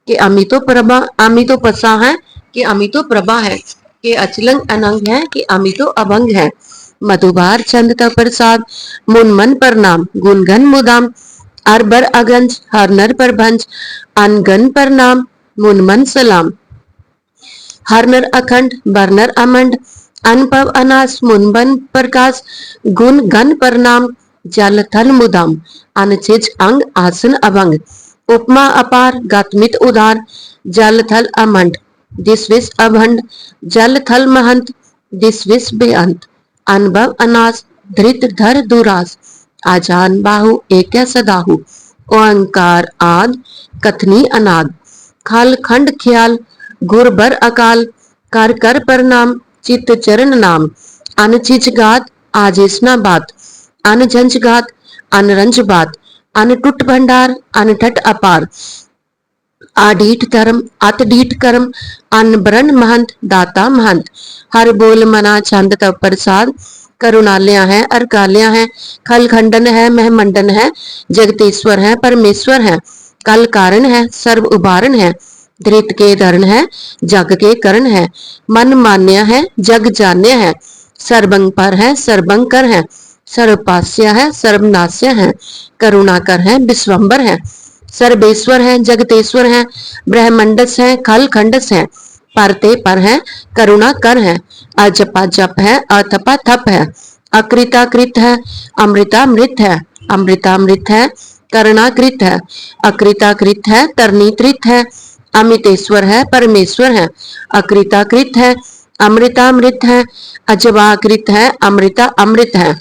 कि अमितो प्रभा, अमितो पसा है, कि अमितो प्रभा है, कि अचलंग अनंग है, कि अमितो अभंग है। मधुबार चंद तव प्रसाद मुन मन प्रणाम गुणगन मुदाम अरबर अगंज हर नर प्रभंज अनगन प्रणाम मुन मन सलाम हर नर अखंड बरनर अमंड अनपव अनास मुनबन प्रकाश गुण गण प्रणाम जल थल मुदाम अनचिज अंग आसन अभंग उपमा अपार गतमित उदार जल थल अमंड दिस विस अभंड जल थल महंत दिस विस बेअंत अनुभव अनास धृत धर दुरास आजान बाहु एक सदाहु ओंकार आद कथनी अनाद खाल खंड ख्याल गुर बर अकाल कर कर प्रणाम चित्त चरण नाम अनचिच गात आजेसना बात अनझंझ गात अनरंज बात अनटुट भंडार अनठट अपार आडीठ धर्म अतडीठ कर्म अनबरन महंत दाता महंत हर बोल मना चंद तव प्रसाद करुणालया है अरकालया है खल खंडन है महमंडन है जगतेश्वर है परमेश्वर है कल कारण है सर्व उबारण है धृत के धरण है जग के करण है मन मान्य है जग जान्य है सर्वंग पर है सर्वंग कर है सर्वपास्य है सर्वनाश्य है करुणाकर है विश्वम्बर है सर्वेश्वर है जगतेश्वर है ब्रह्मंडस है खल खंडस है परते पर है करुणा कर है अजपा जप है अथपा थप है अकृताकृत है अमृतामृत है अमृतामृत है करुणाकृत है अकृताकृत है तरनीकृत है अमितेश्वर है परमेश्वर है अकृताकृत है अमृतामृत है अजवाकृत है अमृता अमृत है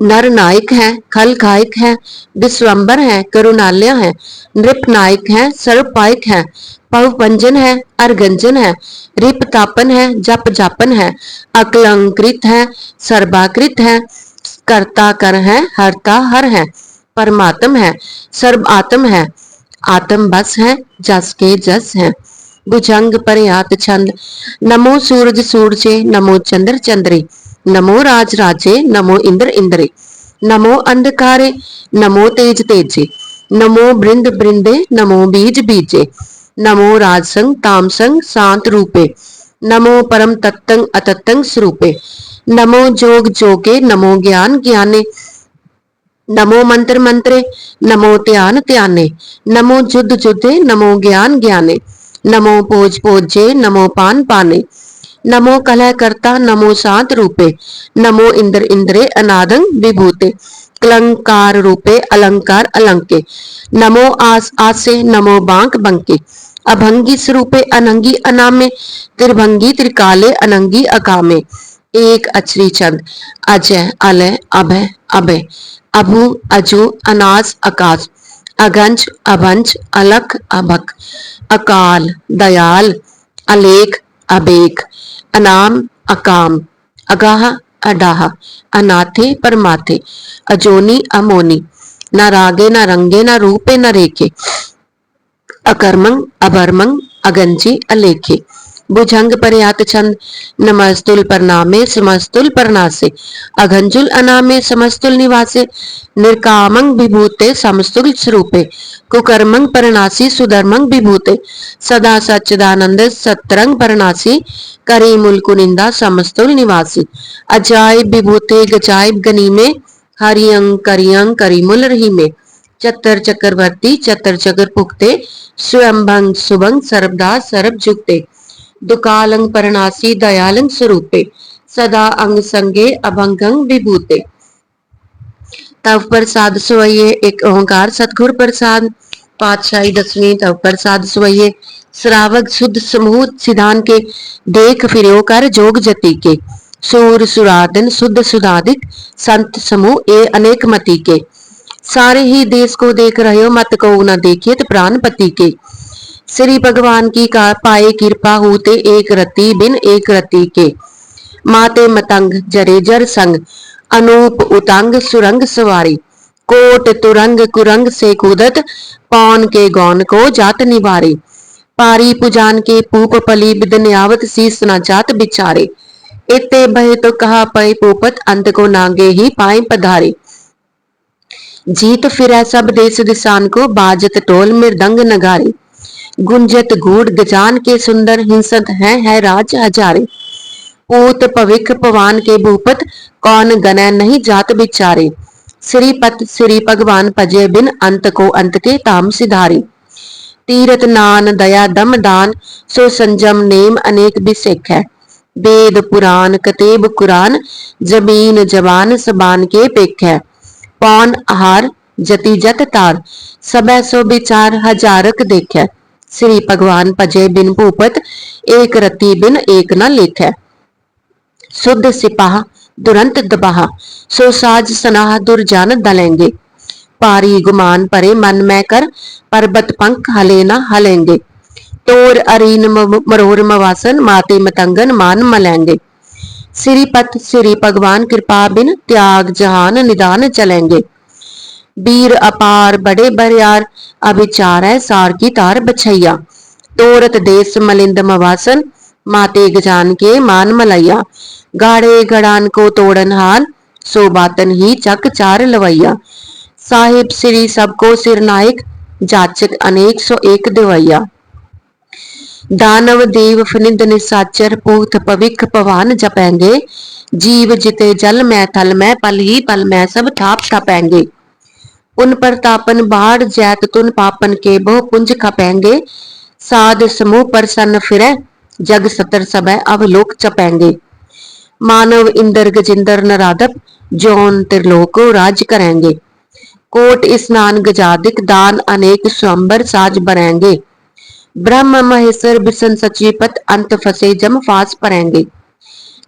नर नायक है खल खायक है विश्वम्बर है करुणालय है नृप नायक है सर्वपायक है पवपंजन है अर्गंजन है रिप तापन है जप जापन है अकलंकृत है सर्वाकृत है कर्ता कर है हरता हर है परमात्म है सर्व आत्म है आत्म बस है जस के जस है भुजंग परयात छंद नमो सूरज सूरजे नमो चंद्र चंद्रे नमो राज राजे नमो इंद्र इंद्रे नमो अंधकारे नमो तेज तेजे नमो बृंद बृंदे नमो बीज बीजे नमो राजसंग तामसंग शांत रूपे नमो परम तत्तंग अतत्तंग स्वरूपे नमो जोग जोगे नमो ज्ञान ज्ञाने नमो मंत्र मंत्रे नमो ध्यान ध्याने नमो जुद्ध जुद्धे नमो ज्ञान ज्ञाने नमो पोज पोजे नमो पान पाने नमो कलह करता नमो शांत रूपे नमो इंद्र इंद्रे अनादंग विभूते कलंकार रूपे अलंकार अलंके नमो आस आसे नमो बांक बंके अभंगी स्वरूपे अनंगी अनामे त्रिभंगी त्रिकाले अनंगी अकामे एक अचरी चंद अजय अलय अभय अभय अभु अजु अनास आकाश अगंज अभंज अलख अभक अकाल दयाल अलेख अबेक अनाम अकाम अगाह अडाह अनाथे परमाथे अजोनी अमोनी न रागे न रंगे न रूपे न रेखे अकर्मंग अभर्मंग अगंजी अलेखे भुजंग परयात छंद नमस्तुल परनामे समस्तुल परनासे अघंजुल अनामे समस्तुल निवासे निर्कामंग विभूते समस्तुल स्वरूपे कुकर्मंग परनासी सुधर्मंग विभूते सदा सच्चिदानंद सतरंग परनासी करीमुल कुनिंदा समस्तुल निवासी अजायब विभूते गजायब गनीमे हरियंग करियंग करीमुल रहीमे चतर चक्रवर्ती चतर चक्र पुख्ते स्वयंभंग सुभंग सर्वदा सर्व जुगते दुकालंग परनासी दयालंग स्वरूपे सदा अंग संगे अभंगंग विभूते तव प्रसाद सोइये एक ओंकार सतगुर प्रसाद पातशाही 10वीं तव प्रसाद सोइये श्रावक शुद्ध समूह सिधान के देख फिरो कर जोग जति के सूर सुरादन शुद्ध सुधादिक संत समूह ए अनेक मति के सारे ही देश को देख रहे हो मत को न देखिए तो प्राणपति के श्री भगवान की का पाए कृपा होते एक रति बिन एक रति के माते मतंग जरे जर संग अनूप उतंग सुरंग सवारी कोट तुरंग कुरंग से कूदत पौन के गौन को जात निवारे पारी पुजान के पूप पली बिदन्यावत शीस न जात बिचारे इते बहे तो कहा पय पोपत अंत को नागे ही पाए पधारे जीत फिरै सब देश दिसान को, बाजत टोल मृदंग नगारे। गुंजत गूढ़ गजान के सुंदर, हिंसत है राज हजारे। पूत पविख पवान के भूपत, कौन गणै नहीं जात बिचारे। श्रीपत श्री भगवान भजे बिन, अंत को अंत के ताम सिधारे। तीरथ नान दया दम दान, सो संजम नेम अनेक बिसेख है। वेद पुराण कतेब कुरान, जमीन जबान सबान के पेख है। पौन आहार जति जत तार, सबै सो विचार हजारक देख है। श्री भगवान भजे बिन भूपत, एक रति बिन एक न लेख है। शुद्ध सिपाह दुरंत दबाह, सो साज सनाह दुर्जान दलेंगे। पारी गुमान परे मन में कर, पर्वत पंख हले न हलेंगे। तोर अरीन मरोर मवासन, माते मतंगन मान मलेंगे। श्रीपत श्री भगवान कृपा बिन, त्याग जहान निदान चलेंगे। वीर अपार बड़े बरियार, अभिचार है सार की तार बछैया। तोरत देश मलिंद मवासन, माते गजान के मान मलैया। गाड़े गड़ान को तोड़न हाल, सो बातन ही चक चार लवैया। साहिब श्री सबको सिर नायक, जाचक अनेक सो एक दिवैया। दानव देव फनिंद निसाचर, पूत पविख पवान जपेंगे। जीव जिते जल में थल में, पल ही पल में सब थाप थपेंगे। उन प्रतापन बाढ़ जैत तुन, पापन के बहु पुंज खपेंगे। साध समूह प्रसन्न फिरै, जग सतर सबै अवलोक चपेंगे। मानव इंद्र गजिंदर नरादप, जौन त्रिलोक राज करेंगे। कोट स्नान गजादिक, दान अनेक स्वयंवर साज बरेंगे। ब्रह्म महेश्वर बिसन सचीपत, अंत फसे जम फास परेंगे।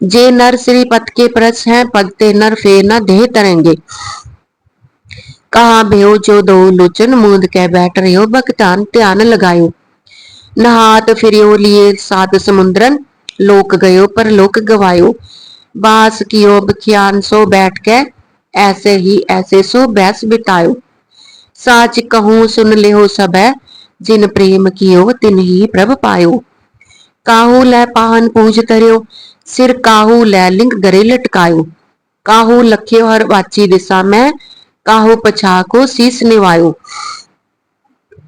जे नर श्रीपत के परस हैं, पगते नर फेर न देह तरेंगे। कहा भयो जो दो लोचन, मूंद के बैठ रहो भगतान ध्यान लगायो। नहात फिरियो लिए सात समुद्रन, लोक गयो पर लोक गवायो। बास कियो बखियान सो बैठ के, ऐसे ही ऐसे सो बैस बितायो। साच कहूं सुन लेहो सबै, जिन प्रेम कियो तिन ही प्रभ पायो। काहू लै पाहन पूज तरियो, सिर काहू लै लिंग गरे लटकायो। काहू लख्यो हर वाची दिशा में, काहू पछा को शीस निवायो।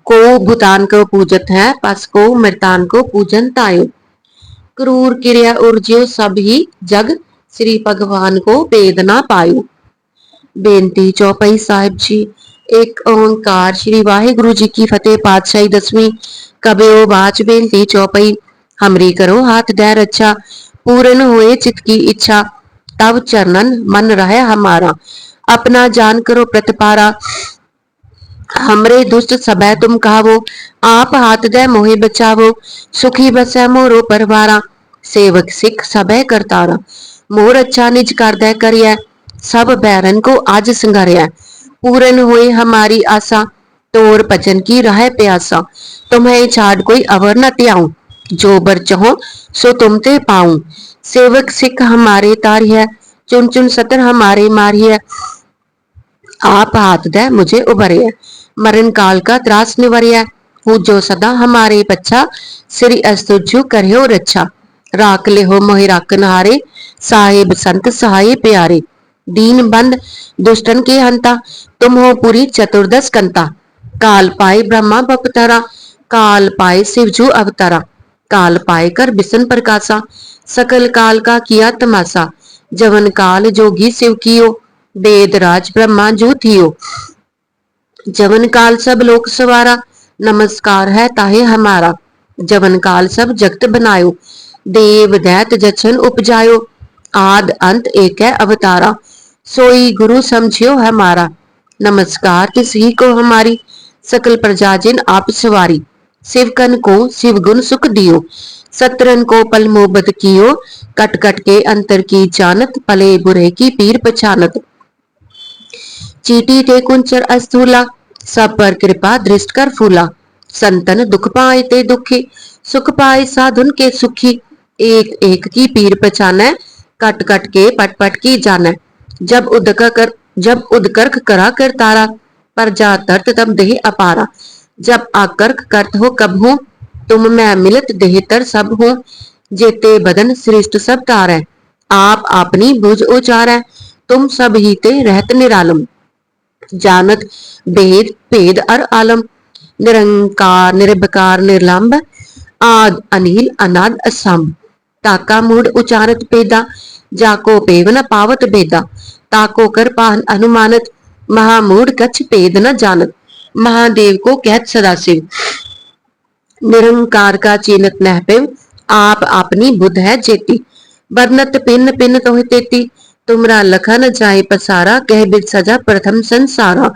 को भूतान को पूजत है, पस को मृतान को पूजन तायो। क्रूर क्रिया उर्जियो सब ही जग, श्री भगवान को वेद ना पायो। बेनती चौपाई साहिब जी। एक ओंकार। श्री वाहिगुरु जी की फतेह। पातशाही 10वीं। कबयो बाच बेनती चौपाई, हमरी करो हाथ दे रक्षा। पूर्ण हुए चित की इच्छा, तब चरणन मन रहे हमारा। अपना जान करो प्रतिपारा, हमरे दुष्ट सबै तुम कहावो। आप हाथ दे मोहे बचावो, सुखी बसै मोरो परवारा। सेवक सिख सबै करतारा, मोर अच्छा निज कर दे करियै। सब बैरन को आज संगारिया, पूर्ण हुए हमारी आशा। तोर भजन की राह प्यासा, तुम्हें छाड़ कोई अवर न त्याऊं। जो बर चहो सो तुम ते पाऊं। सेवक सिख हमारे तारिय, चुन चुन सतर हमारे मारिय। आप हाथ दे मुझे उबरिय, मरण काल का त्रास निवरिय। हूँ जो सदा हमारे पच्छा, श्री अस्तुजु करियो रक्षा। राख ले हो मोहि राखन हारे, साहिब संत सहाय प्यारे। दीन बंद दुष्टन के हंता, तुम हो पूरी चतुर्दश कंता। काल पाए ब्रह्मा बपतरा, काल पाए शिवजू अवतारा। काल पाए कर बिसन प्रकाशा, सकल काल का किया तमाशा। जवन काल जोगी शिव कियो, वेद राज ब्रह्मा जू थियो। जवन काल सब लोक सवारा, नमस्कार है ताहे हमारा। जवन काल सब जगत बनायो, देव दैत जछन उपजायो। आद अंत एक है अवतारा, सोई गुरु समझियो हमारा। नमस्कार तिस ही को हमारी, सकल प्रजा जिन आप सवारी। शिवकन को शिव गुण सुख दियो, सत्रन को पल मोहब्बत कियो। कट कट के अंतर की जानत, पले बुरे की पीर पछानत। चीटी थे कुंचर अस्थूला, सब पर कृपा दृष्ट कर फूला। संतन दुख पाए ते दुखी, सुख पाए साधुन के सुखी। एक एक की पीर पछाने, कट कट के पट पट की जाने। जब उदकर्क करा कर तारा, पर जा तरत तब देह अपारा। जब आकर्क करत हो कब हूँ, तुम मैं मिलत देह तर सब हूँ। जेते बदन श्रेष्ठ सब तारै, आप अपनी बुझ उचारै। तुम सब ही ते रहत निरालम, जानत भेद भेद अर आलम, निरंकार निर्विकार निर्लंब, आद अनिल अनाद असंभ, ताका मूड उचारत भेदा, जाको पेव न पावत भेदा, ताको कर पाहन अनुमानत, महामूड कछ भेद न जानत, महादेव को कहत सदाशिव। निरंकार का चीनत नह पिव, आप अपनी बुध है जेती, बदनत पिन पिन तोह तेती, तुमरा लखन जाय पसारा, कह बिद सजा प्रथम संसारा,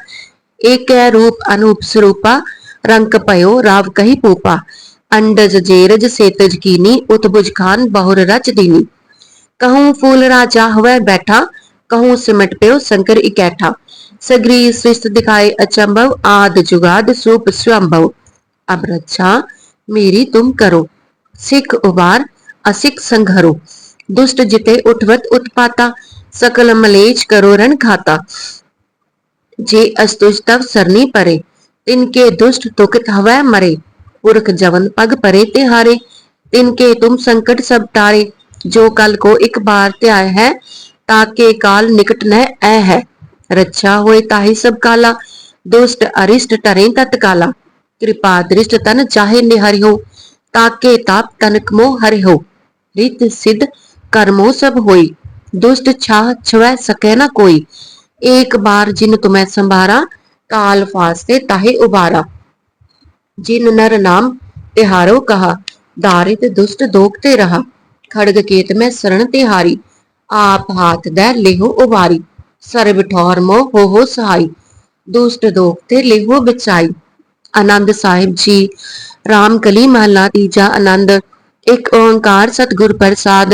एक रूप अनूप स्वरूपा, रंक पयो राव कही पूपा, अंडज जेरज सेतज कीनी, उतबुज खान बहुर रच दीनी, कहूं फूल राजा हुए बैठा, कहूं सिमट प्यो शंकर इकैठा, सगरी सृष्ट दिखाए अचंभव, आद जुगाद सूप स्वयंभव, अब रक्षा मेरी तुम करो, सिख उबार असिख संघरो, दुष्ट जिते उठवत उत्पाता, सकल मलेच करो रण खाता, जे अस्तुज तव सरनी परे, तिनके दुष्ट तुकित हवै मरे, पुरख जवन पग परे तिहारे, तिनके तुम संकट सब टारे, जो कल को एक बार त्याय है, ताके काल निकट न ऐ है, रक्षा होए ताहि सब काला, दुष्ट अरिष्ट टरे तत्काला, कृपा दृष्ट तन चाहे निहरियो, ताके ताप तनक मोह हरियो, रित सिद्ध कर्मो सब होई, दुष्ट छाह छवै सके न कोई, एक बार जिन तुम्हें संभारा, काल फास्ते ताहे उबारा, जिन नर नाम तिहारो कहा, दारित दुष्ट दोगते रहा, खड़ग केत में शरण तिहारी, आप हाथ दे लेहो उबारी, सर्व ठौर मोह हो सहाई, दुष्ट दोगते लेहो बचाई। आनंद साहिब जी रामकली महला तीजा आनंद, एक ओंकार सतगुर प्रसाद,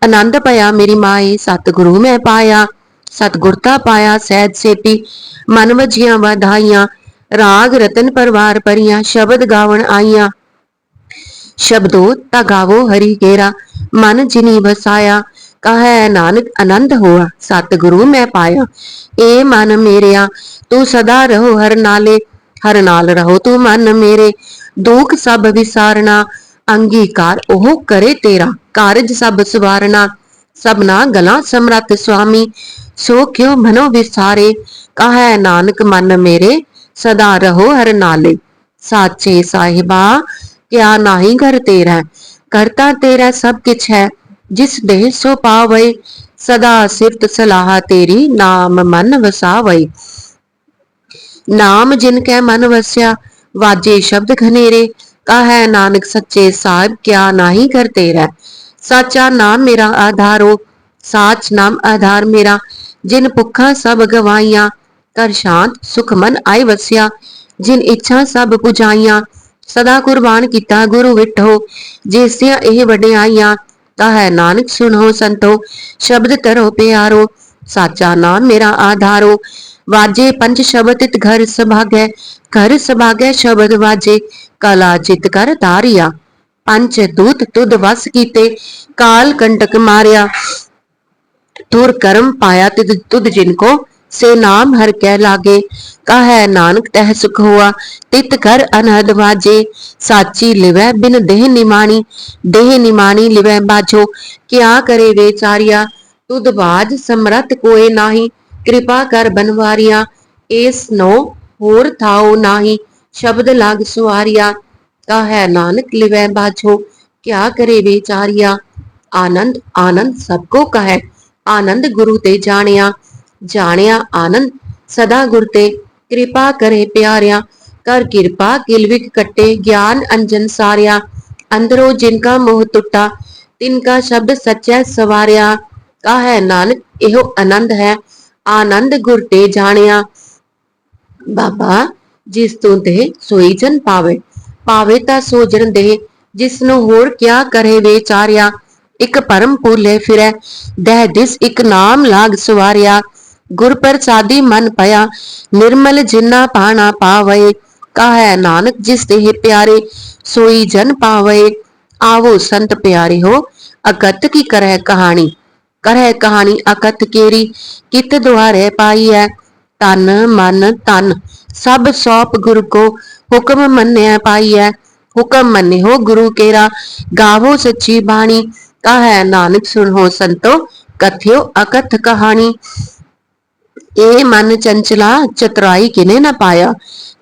आनंद पाया मेरी माए सतगुरु मैं पाया, सतगुरता पाया सहज सेती, मन वजिया वाधाइया, राग रतन परवार परियां, शब्द गावण आईया, शब्दो ता गावो हरि केरा, मन जिनी बसाया, कहे नानक आनंद हुआ, सतगुरु मैं पाया, ए मन मेरिया तू सदा रहो हर नाले, हर नाल रहो तू मन मेरे, दुख सब विसारना, अंगीकार ओह करे तेरा, कारज सब सवारना, सबना गला समरथ स्वामी, सो क्यों मनो विसारे, कहे नानक मन मेरे, सदा रहो हर नाले, साचे साहिबा क्या नाही घर तेरा, करता तेरा सब किछ है, जिस देह सो पावे, सदा सिफत सलाह तेरी, नाम मन वसावे, नाम जिनके मन वस्या, वाजे शब्द घनेरे, कहे नानक सच्चे साहिब क्या नाही कर तेरा, साचा नाम मेरा आधारो, साच नाम आधार मेरा, जिन भुखा सब गवाइया, कर शांत सुख मन आय वस्या, जिन इच्छा सब पुजाइया, सदा कुर्बान किता गुरु विठो, जिसिया एह वडियाइया, कहे नानक सुनो संतो, शब्द तरो प्यारो, साचा नाम मेरा आधारो, वाजे पंच शब्द तित घर सभागै, घर सभागै शब्द वाजे, कला चित कर तारिया, पंच दूत तुद वस कीते, काल कंटक मारिया, तुर कर्म पाया तिद तुद जिनको, से नाम हर कै लागे, कहे नानक तह सुख हुआ, तित कर अनहद वाजे, साची लिवै बिन देह निमानी लिवै बाझो, क्या करे बेचारिया, तुद बाज समरथ कोय नाही, कृपा कर बनवारिया, एस नो होर थाओ नाही, शब्द लाग सुवारिया, कहे नानक लिवै बाझो, क्या करे बेचारिया, आनंद आनंद सबको कहे, आनंद गुरु ते जानिया, जानिया आनंद सदा गुर ते, कृपा करे प्यारिया, कर कृपा किलविक कट्टे, ज्ञान अंजन सारिया, अंदरो जिनका मोह टुटा, तिनका शब्द सच्चा सवारिया, कहे नानक एहो आनंद है, आनंद गुर ते जानिया, बाबा जिस तू दे सोई जन पावे, पावे ता सो जन दे, जिसनो होर क्या करे बेचारिया, एक परम भूले फिरै, दह दिस एक नाम लाग सवारिया, गुर प्रसादी मन पया, निर्मल जिन्ना पाना पावे, कहे नानक जिस देह प्यारे, सोई जन पावे, आवो संत प्यारे हो, अकत की करह कहानी अकत केरी, कित द्वारे पाई है, तन मन तन सब सौंप गुरु को, हुक्म मन्य पाई है, हुक्म मन्य हो गुरु केरा, गावो सच्ची बाणी, कहे नानक सुनो संतो, कथ्यो अकथ कहानी, ए मन चंचला चतुराई किने न पाया,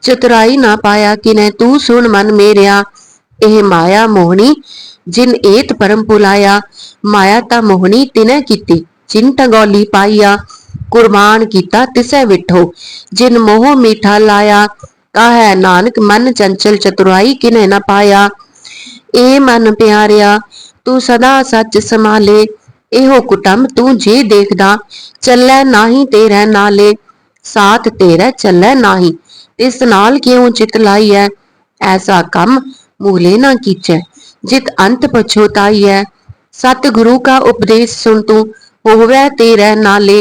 चतुराई ना पाया किने तू सुन मन मेरिया। एह माया मोहनी जिन एत परम पुलाया, माया ता मोहनी तिने कीती जिन टगौली पाईया। कुर्बान कीता तिसै विठो जिन मोह मीठा लाया, काहै नानक मन चंचल चतुराई किने न पाया। ए मन प्यारिया तू सदा सच संभाले, एहो कुटुंब तू जे देखदा, चलै नाही तेरे नाले, साथ तेरे चलै नाही तिस नाल क्यों चित लाईऐ। ऐसा कम मूले न कीचै जित अंत पछोताईऐ, सतगुरु का उपदेश सुन तू होवै तेरे नाले।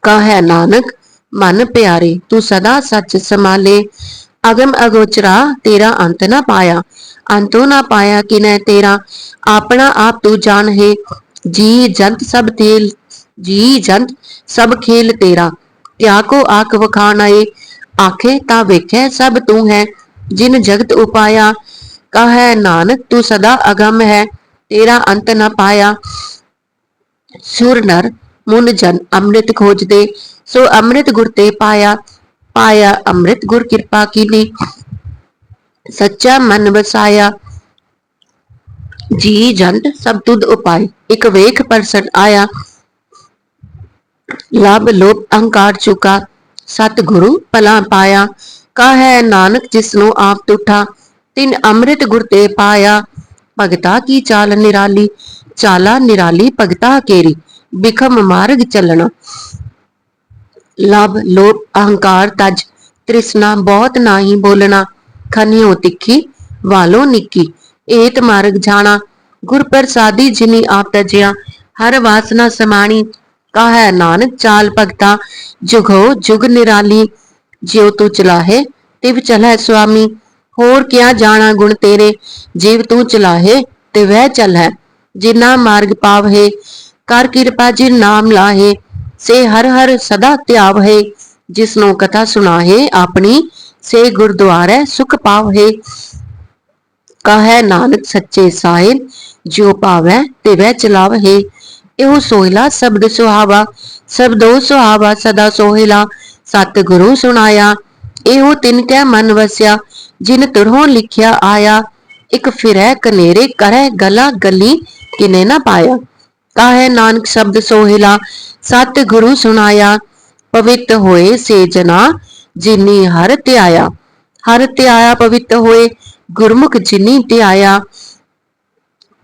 काहै नानक मन प्यारे तू सदा सच संभाले, अगम अगोचरा तेरा अंत न पाया, अंतो न पाया किनै तेरा। अपना आप तू जान है जी जंत सब तेल, जी जंत सब खेल तेरा। त्याको आख वखानाए, आखे ता वेखे सब तू है जिन जगत उपाया। काहै नानक तू सदा अगम है तेरा अंत न पाया। सुर नर मुन जन अमृत खोजदे, सो अमृत गुर ते पाया। पाया अमृत गुर कृपा कीनी, सच्चा मन वसाया। जी जंत सब तुद उपाय, एक वेख परसन आया। लाभ लोभ अहंकार चुका, सतगुरु भला पाया। काहै नानक जिसनु आप तुठा, तिन अमृत गुर ते पाया। भगता की चाल निराली, चाला निराली भगता केरी, बिखम मार्ग चलना। लाभ लोभ अहंकार तज, तृष्णा बहुत नाही बोलना। खनियो तिखी वालो निकी, एत मार्ग जाना। गुर प्रसादी जिनी आप तजया, हर वासना समाणी। काहै नानक चाल भगता जुगो जुग निराली, ज्यो तू चलाहे तिव चलै स्वामी। होर क्या जाना गुण तेरे, जीव तू चलाहे ते वह चल है। जिन्ना मार्ग पाव है, कर कृपा जिन नाम लाहे, से हर हर सदा त्याव है। जिसनो कथा सुनाहे अपनी, से गुरुद्वारे सुख पाव है। काहै नानक सच्चे साहिल, जो पावै तिवै चलाव है। एहो सोहिला शब्द सुहावा, शब्दो सुहावा सदा सोहिला। सतगुरु सुनाया एहो तिनकै मन वस्या, जिन तुरहों लिखिया आया। एक फिरै कनेरे करै गला गली, किने न पाया। काहै नानक शब्द सोहिला, सतगुरु सुनाया। पवित्र होए से जना, जिनी हर त्याया। हर त्याया पवित्र होए, गुरमुख जिनी त्याया।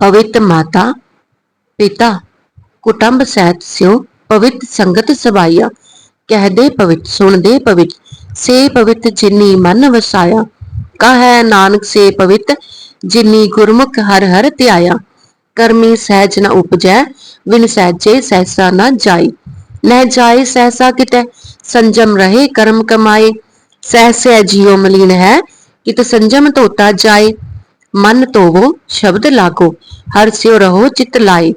पवित्र माता पिता कुटुंब सहित स्यो, पवित्र संगत सबाइया। कह दे पवित्र सुन दे पवित्र, से पवित्र जिनी मन वसाया। काहै नानक से पवित्र जिनी गुरमुख हर हर त्याया। कर्मी सहज न उपजै, बिन सहजे सहसा न जाई। न जाए सहसा कितै, संजम रहे कर्म कमाए। सहसा जियो मलिन है, कित संजम धोता जाए। मन धोवो शब्द लागो, हर स्यो रहो चित लाए।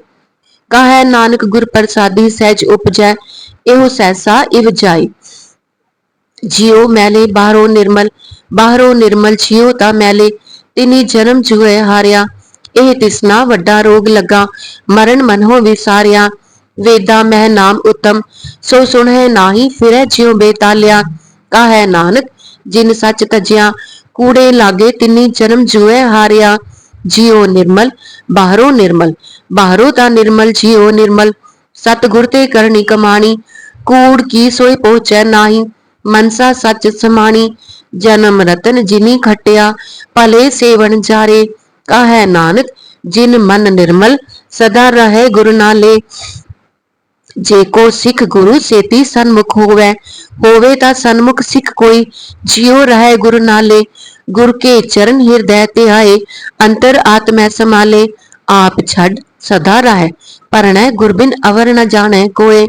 काहै नानक गुर प्रसादी सहज उपजै, एहो सहसा इव जाए। जियो मैले बाहरों निर्मल, बाहरों निर्मल छियो ता मैले। तिनी जन्म जुए हारिया, एह तिसना वड्डा रोग लगा। मरण मनहो विसारिया, वेदा मह नाम उत्तम, सो सुनहि नाही फिरै ज्यों बेतालिया। काहै नानक जिन सच तजिया, कूड़े लागे तिनी जन्म जुए हारिया। जियो निर्मल बाहरों निर्मल, बाहरों ता निर्मल जियो निर्मल। सतगुर ते करनी कमाणी, कूड़ की सोई पहुँचै नाही। मनसा सच समाणी, जन्म रतन जिनी खटिया, भले सेवन जारे। काहै नानक जिन मन निर्मल, सदा रहे गुरु नाले। जेको सिख गुरु सेती सन्मुख होवे, होवे ता सन्मुख सिख कोई। जियो रहे गुरु नाले, गुर के चरण हृदय ध्याए। अंतर आत्मै समाले, आप छड़ सदा रहे, परणै गुर बिन अवर न जाने कोय।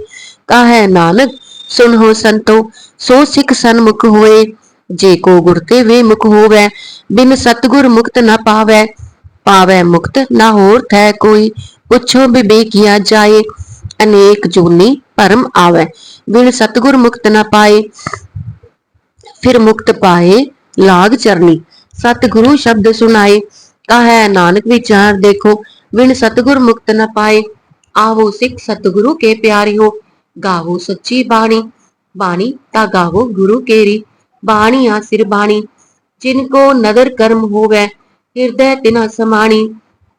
काहै नानक सुनहो संतो, सो सिख सन्मुख होए। जेको गुर ते वे मुख होवे, बिन सतगुर मुक्त न पावै। पावै मुक्त न होर थै कोई, पुछो विवेकिया जाए। अनेक जूनी भरम आवे, बिन सतगुर मुक्त न पाए। फिर मुक्त पाए लाग चरनी, सतगुरु शब्द सुनाए। काहै नानक विचार देखो, बिन सतगुर मुक्त न पाए। आवो सिख सतगुरु के प्यारी हो, गावो सच्ची बाणी, बाणी ता गावो गुरु केरी, बाणिया सिर बाणी, जिनको नदर कर्म होवे, हृदय तिना समाणी,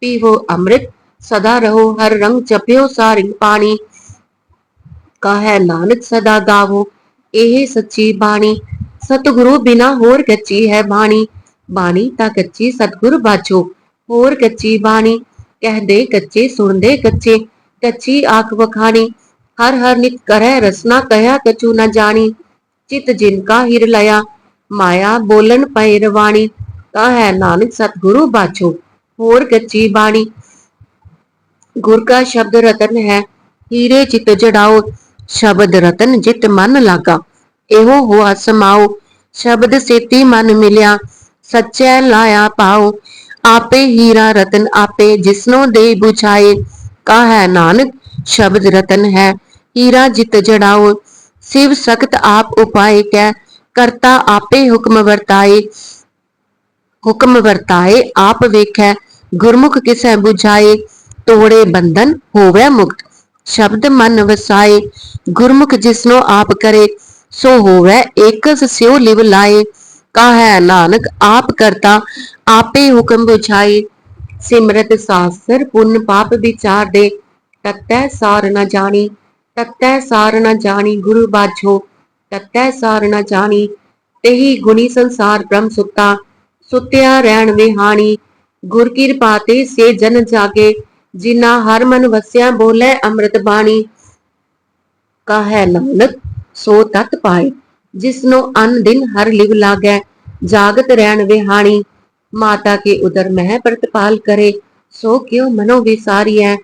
पीवो अमृत सदा रहो, हर रंग जप्यो सारिंग पानी, कहे नानक सदा गावो एह सच्ची बाणी, सतगुरु बिना होर कच्ची है बाणी, बाणी ता कच्ची सतगुरु बाछो, होर कच्ची बाणी, कह दे कच्चे सुन दे कच्चे, कच्ची आख वखाणी, हर हर नित करह रसना, कहा कछु न जानी, चित जिनका हिर लया, माया बोलन पै रवाणी, कह नानक सतगुरु बाछो, होर कच्ची बाणी, गुर का शब्द रतन है, हीरे चित जड़ाओ, शब्द रतन जित मन लागा, एहो हुआ समाओ, शब्द सेती मन मिलिया, सच्चै लाया पाओ, आपे हीरा रतन आपे जिसनो दे बुझाए, कहा नानक शब्द रतन है, हीरा जित जड़ाओ, शिव सख्त आप उपाय कै, करता आपे हुक्म वर्ताए आप वेखै, गुरमुख किसै बुझाए, तोड़े बंधन होवे मुक्त, शब्द मन वसाए, गुरमुख जिसनो आप करे, सो होवे एकस स्यो लिव लाए, कहा नानक आप करता आपे हुक्म बुझाए, सिमरत शास्त्र पुण्य पाप विचार दे, तत्तै सार न जानी, तत्तै सार न जानी गुरु बाझो, तत्तै सार न जानी, तेही गुणी संसार ब्रह्म सुता, सुत्या रहन विहानी, गुर किरपा ते से जन जागे, जिना हर मन वस्या बोले अमृत बाणी, कहे नानक सो तत पाए, जिसनो अन दिन हर लिव लागै, जागत रहन विहानी, माता के उदर मह प्रतिपाल करे, सो क्यों मनो विसारिय,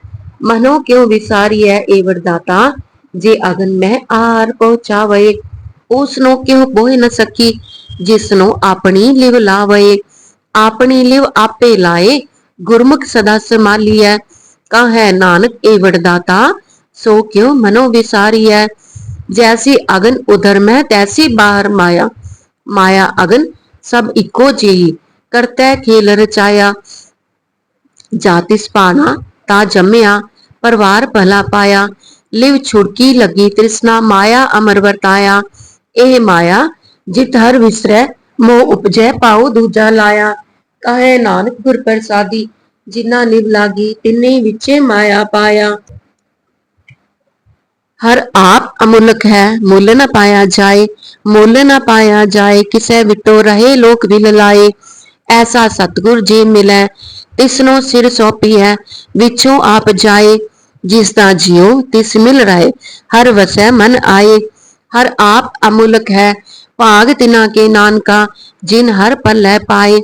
मनो क्यों विसारिय ए वरदाता, जे अगन मह आहार पहुंचावे, उसनो क्यों बोह न सकी, जिसनो अपनी लिव लावे, अपनी लिव आपे लाए, गुरमुख सदा संभालिय, कहे नानक ए वरदाता, सो क्यों मनो विसारिय, जैसी अगन उधर में तैसी बाहर माया, माया अगन सब इको जेही, करते खेल रचाया, जातिस पाना ता जम्या, परवार भला पाया, लिव छुड़की लगी तृष्णा, माया अमर वर्ताया, एह माया जित हर विसरै, मोह उपजै पाओ दूजा लाया, कहे नानक गुर प्रसादी, जिन्ना लिव लागी तिन्ने विचे माया पाया, हर आप अमुलक है मुल न पाया जाए, मुल न पाया जाए, किसे विटो रहे लोक विल लाए, ऐसा सतगुर जे मिलै, तिसनो सिर सौंपी है, विचों आप जाए, जिसदा जियो तिस मिल रहे, हर वसै मन आए, हर आप अमुलक है, भाग तिना के नानका, जिन हर पल्लै पाए,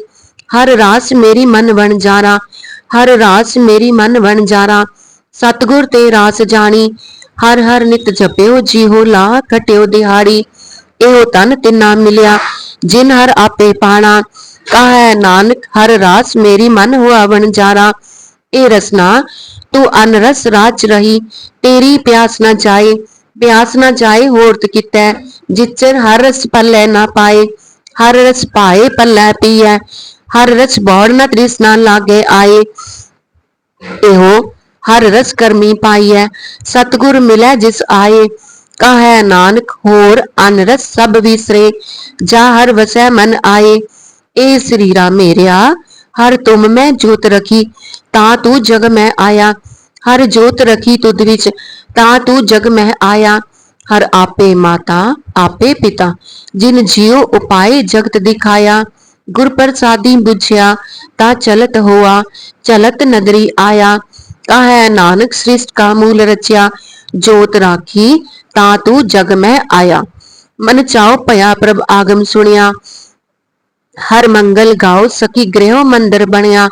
हर रास मेरी मन बन जारा, हर रास मेरी मन बन जारा, सतगुर ते रास जानी, हर हर नित जप्यो जीहो ला खट्यो दिहाड़ी, एहो तन तिन्ना मिलिया, जिन हर आपे पाना, कहा नानक हर रास मेरी मन हुआ बन जारा, ए रसना तू अन रस राज रही, तेरी प्यास न जाए, प्यास न जाए होरत कितै, जिचर हर रस पल्लै न पाए, हर रस पाए पल्लै पीए, हर रस बौड़ न तृष्णा लागे आए, एहो हर रस करमी पाइयै, सतगुर मिलै जिस आए, कहे नानक होर अन रस सब विसरे, जा हर वसै मन आए, ए शरीरा मेरिया हर तुम में जोत रखी, ता तू जग में आया, हर जोत रखी तुद विच, ता तू जग में आया, हर आपे माता आपे पिता, जिन जियो उपाय जगत दिखाया, गुर प्रसादी बुझिया ता चलत होआ, चलत नगरी आया, कहे नानक सृष्ट का मूल रचिया, जोत राखी ता तू जग में आया, मन चाओ पया प्रभ आगम सुनिया, हर मंगल गाओ सखी गृह मंदिर बनिया,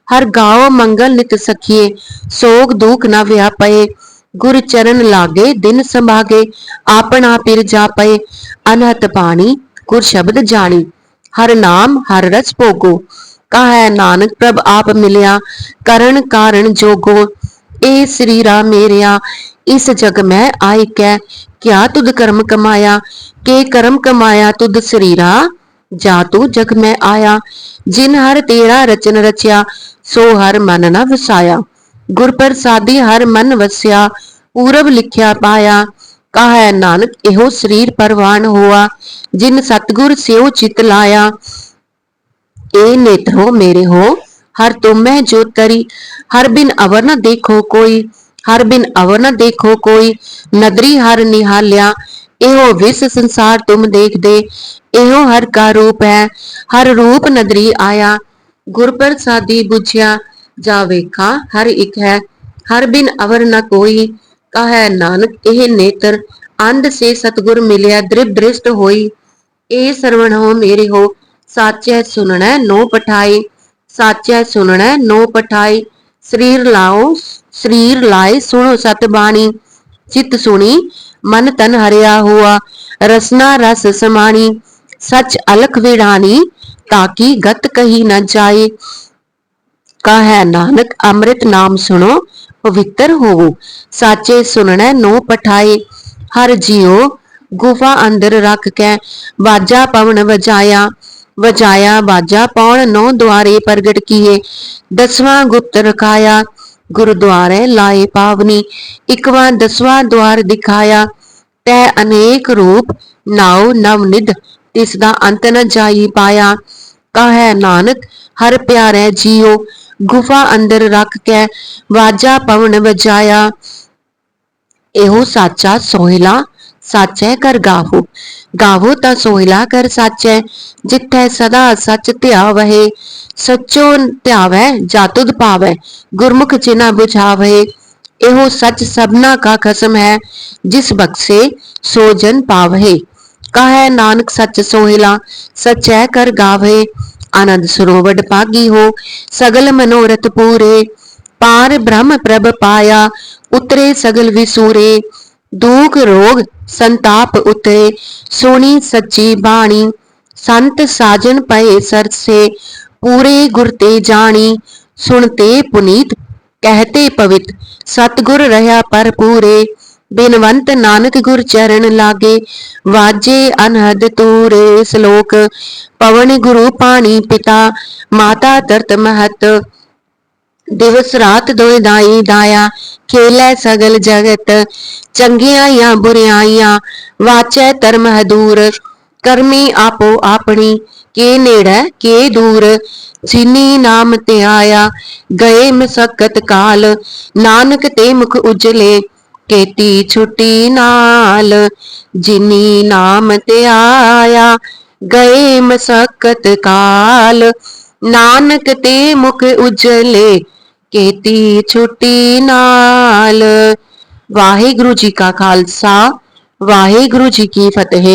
हर गाओ मंगल नित सखिए, सोग दुख न व्यापे, गुर चरण लागे दिन संभागे, आपना पिर जापे, अनहत पानी गुर शब्द जानी, हर नाम हर रस भोगो, कहे नानक प्रभ आप मिलिया, करण कारण जोगो, ए शरीरा मेरिया इस जग में आय कै, क्या तुद कर्म कमाया, के कर्म कमाया तुद शरीरा, जा तू जग में आया, जिन हर तेरा रचन रचिया, सो हर मन न वसाया, गुर प्रसादी हर मन वसिया, पूरब लिखिया पाया, कहा है नानक एहो शरीर परवान हुआ, जिन सतगुर स्यो चित लाया। ए नेत्रो मेरे हो, हर तुम में जो तरी, हर बिन अवर न देखो कोई, हर बिन अवर न देखो कोई, नदरी हर निहाल्या। एहो विस संसार तुम देख दे, एहो हर का रूप है, हर रूप नदरी आया। गुर प्रसादी बुझिया, जा वेखा हर एक है, हर बिन अवर न कोई। कहा नानक एह नेत्र, अंध से सतगुर मिलिया दृढ़ दृष्ट होई। ए सरवण हो मेरे हो, साचे सुनना नो पठाई, साचे सुनना नो पठाई। शरीर लाओ, शरीर लाए सुनो सत बाणी, चित सुनी मन तन हरिया हुआ, रसना रस समानी। सच अलख विड़ानी, ताकि गत कही न जाए। कहा है नानक अमृत नाम सुनो पवित्र होवो, साचे सुनना नो पठाए। हर जियो गुफा अंदर रख के बाजा पवन बजाया, बजाया बाजा पौन नौ द्वारे प्रगट किए, 10वां गुप्त रखाया। गुरुद्वारे लाए पावनी, 1वां 10वां द्वार दिखाया। तै अनेक रूप नाव नवनिध, तिसदा अंत न जाई पाया। कहा है नानक हर प्यारे जियो, गुफा अंदर रख के बाजा पवन बजाया। एहो साचा सोहिला, साचे कर गावो, गावो ता सोहिला कर साचे। जिथे सदा सच ध्यावै, सचो ध्यावै जातुद पावै, गुरमुख चिन्ह बुझावै। एहो सच सबना का खसम है, जिस बख्शे सो जन पावै। कहा है नानक सच सोहिला, सचै कर गावे। आनंद सरोवर पागी हो, सगल मनोरथ पूरे। पार ब्रह्म प्रभ पाया, उतरे सगल विसूरे। दुख रोग संताप उतरे, सुनी सच्ची बाणी। संत साजन पए सरसे, पूरे गुर ते जानी। सुनते पुनीत, कहते पवित, सतगुर रहा पर पूरे। बिनवंत नानक गुर चरण लागे, वाजे अनहद तूरे। श्लोक पवन गुरु पानी पिता, माता तरत महत। दिवस रात दोए दाई दाया, खेलै सगल जगत। चंगियां बुरियाइयां, वाचै धर्म दूर। करमी आपो आपनी, के नेड़े के दूर। जिनी नाम ते आया, गए मसकत काल। नानक ते मुख उजले, केती छुटी नाल। जिनी नाम ते आया, गए मसकत काल। नानक ते मुख उजले, केती छुटी नाल। वाहिगुरु जी का खालसा, वाहिगुरु जी की फतेह।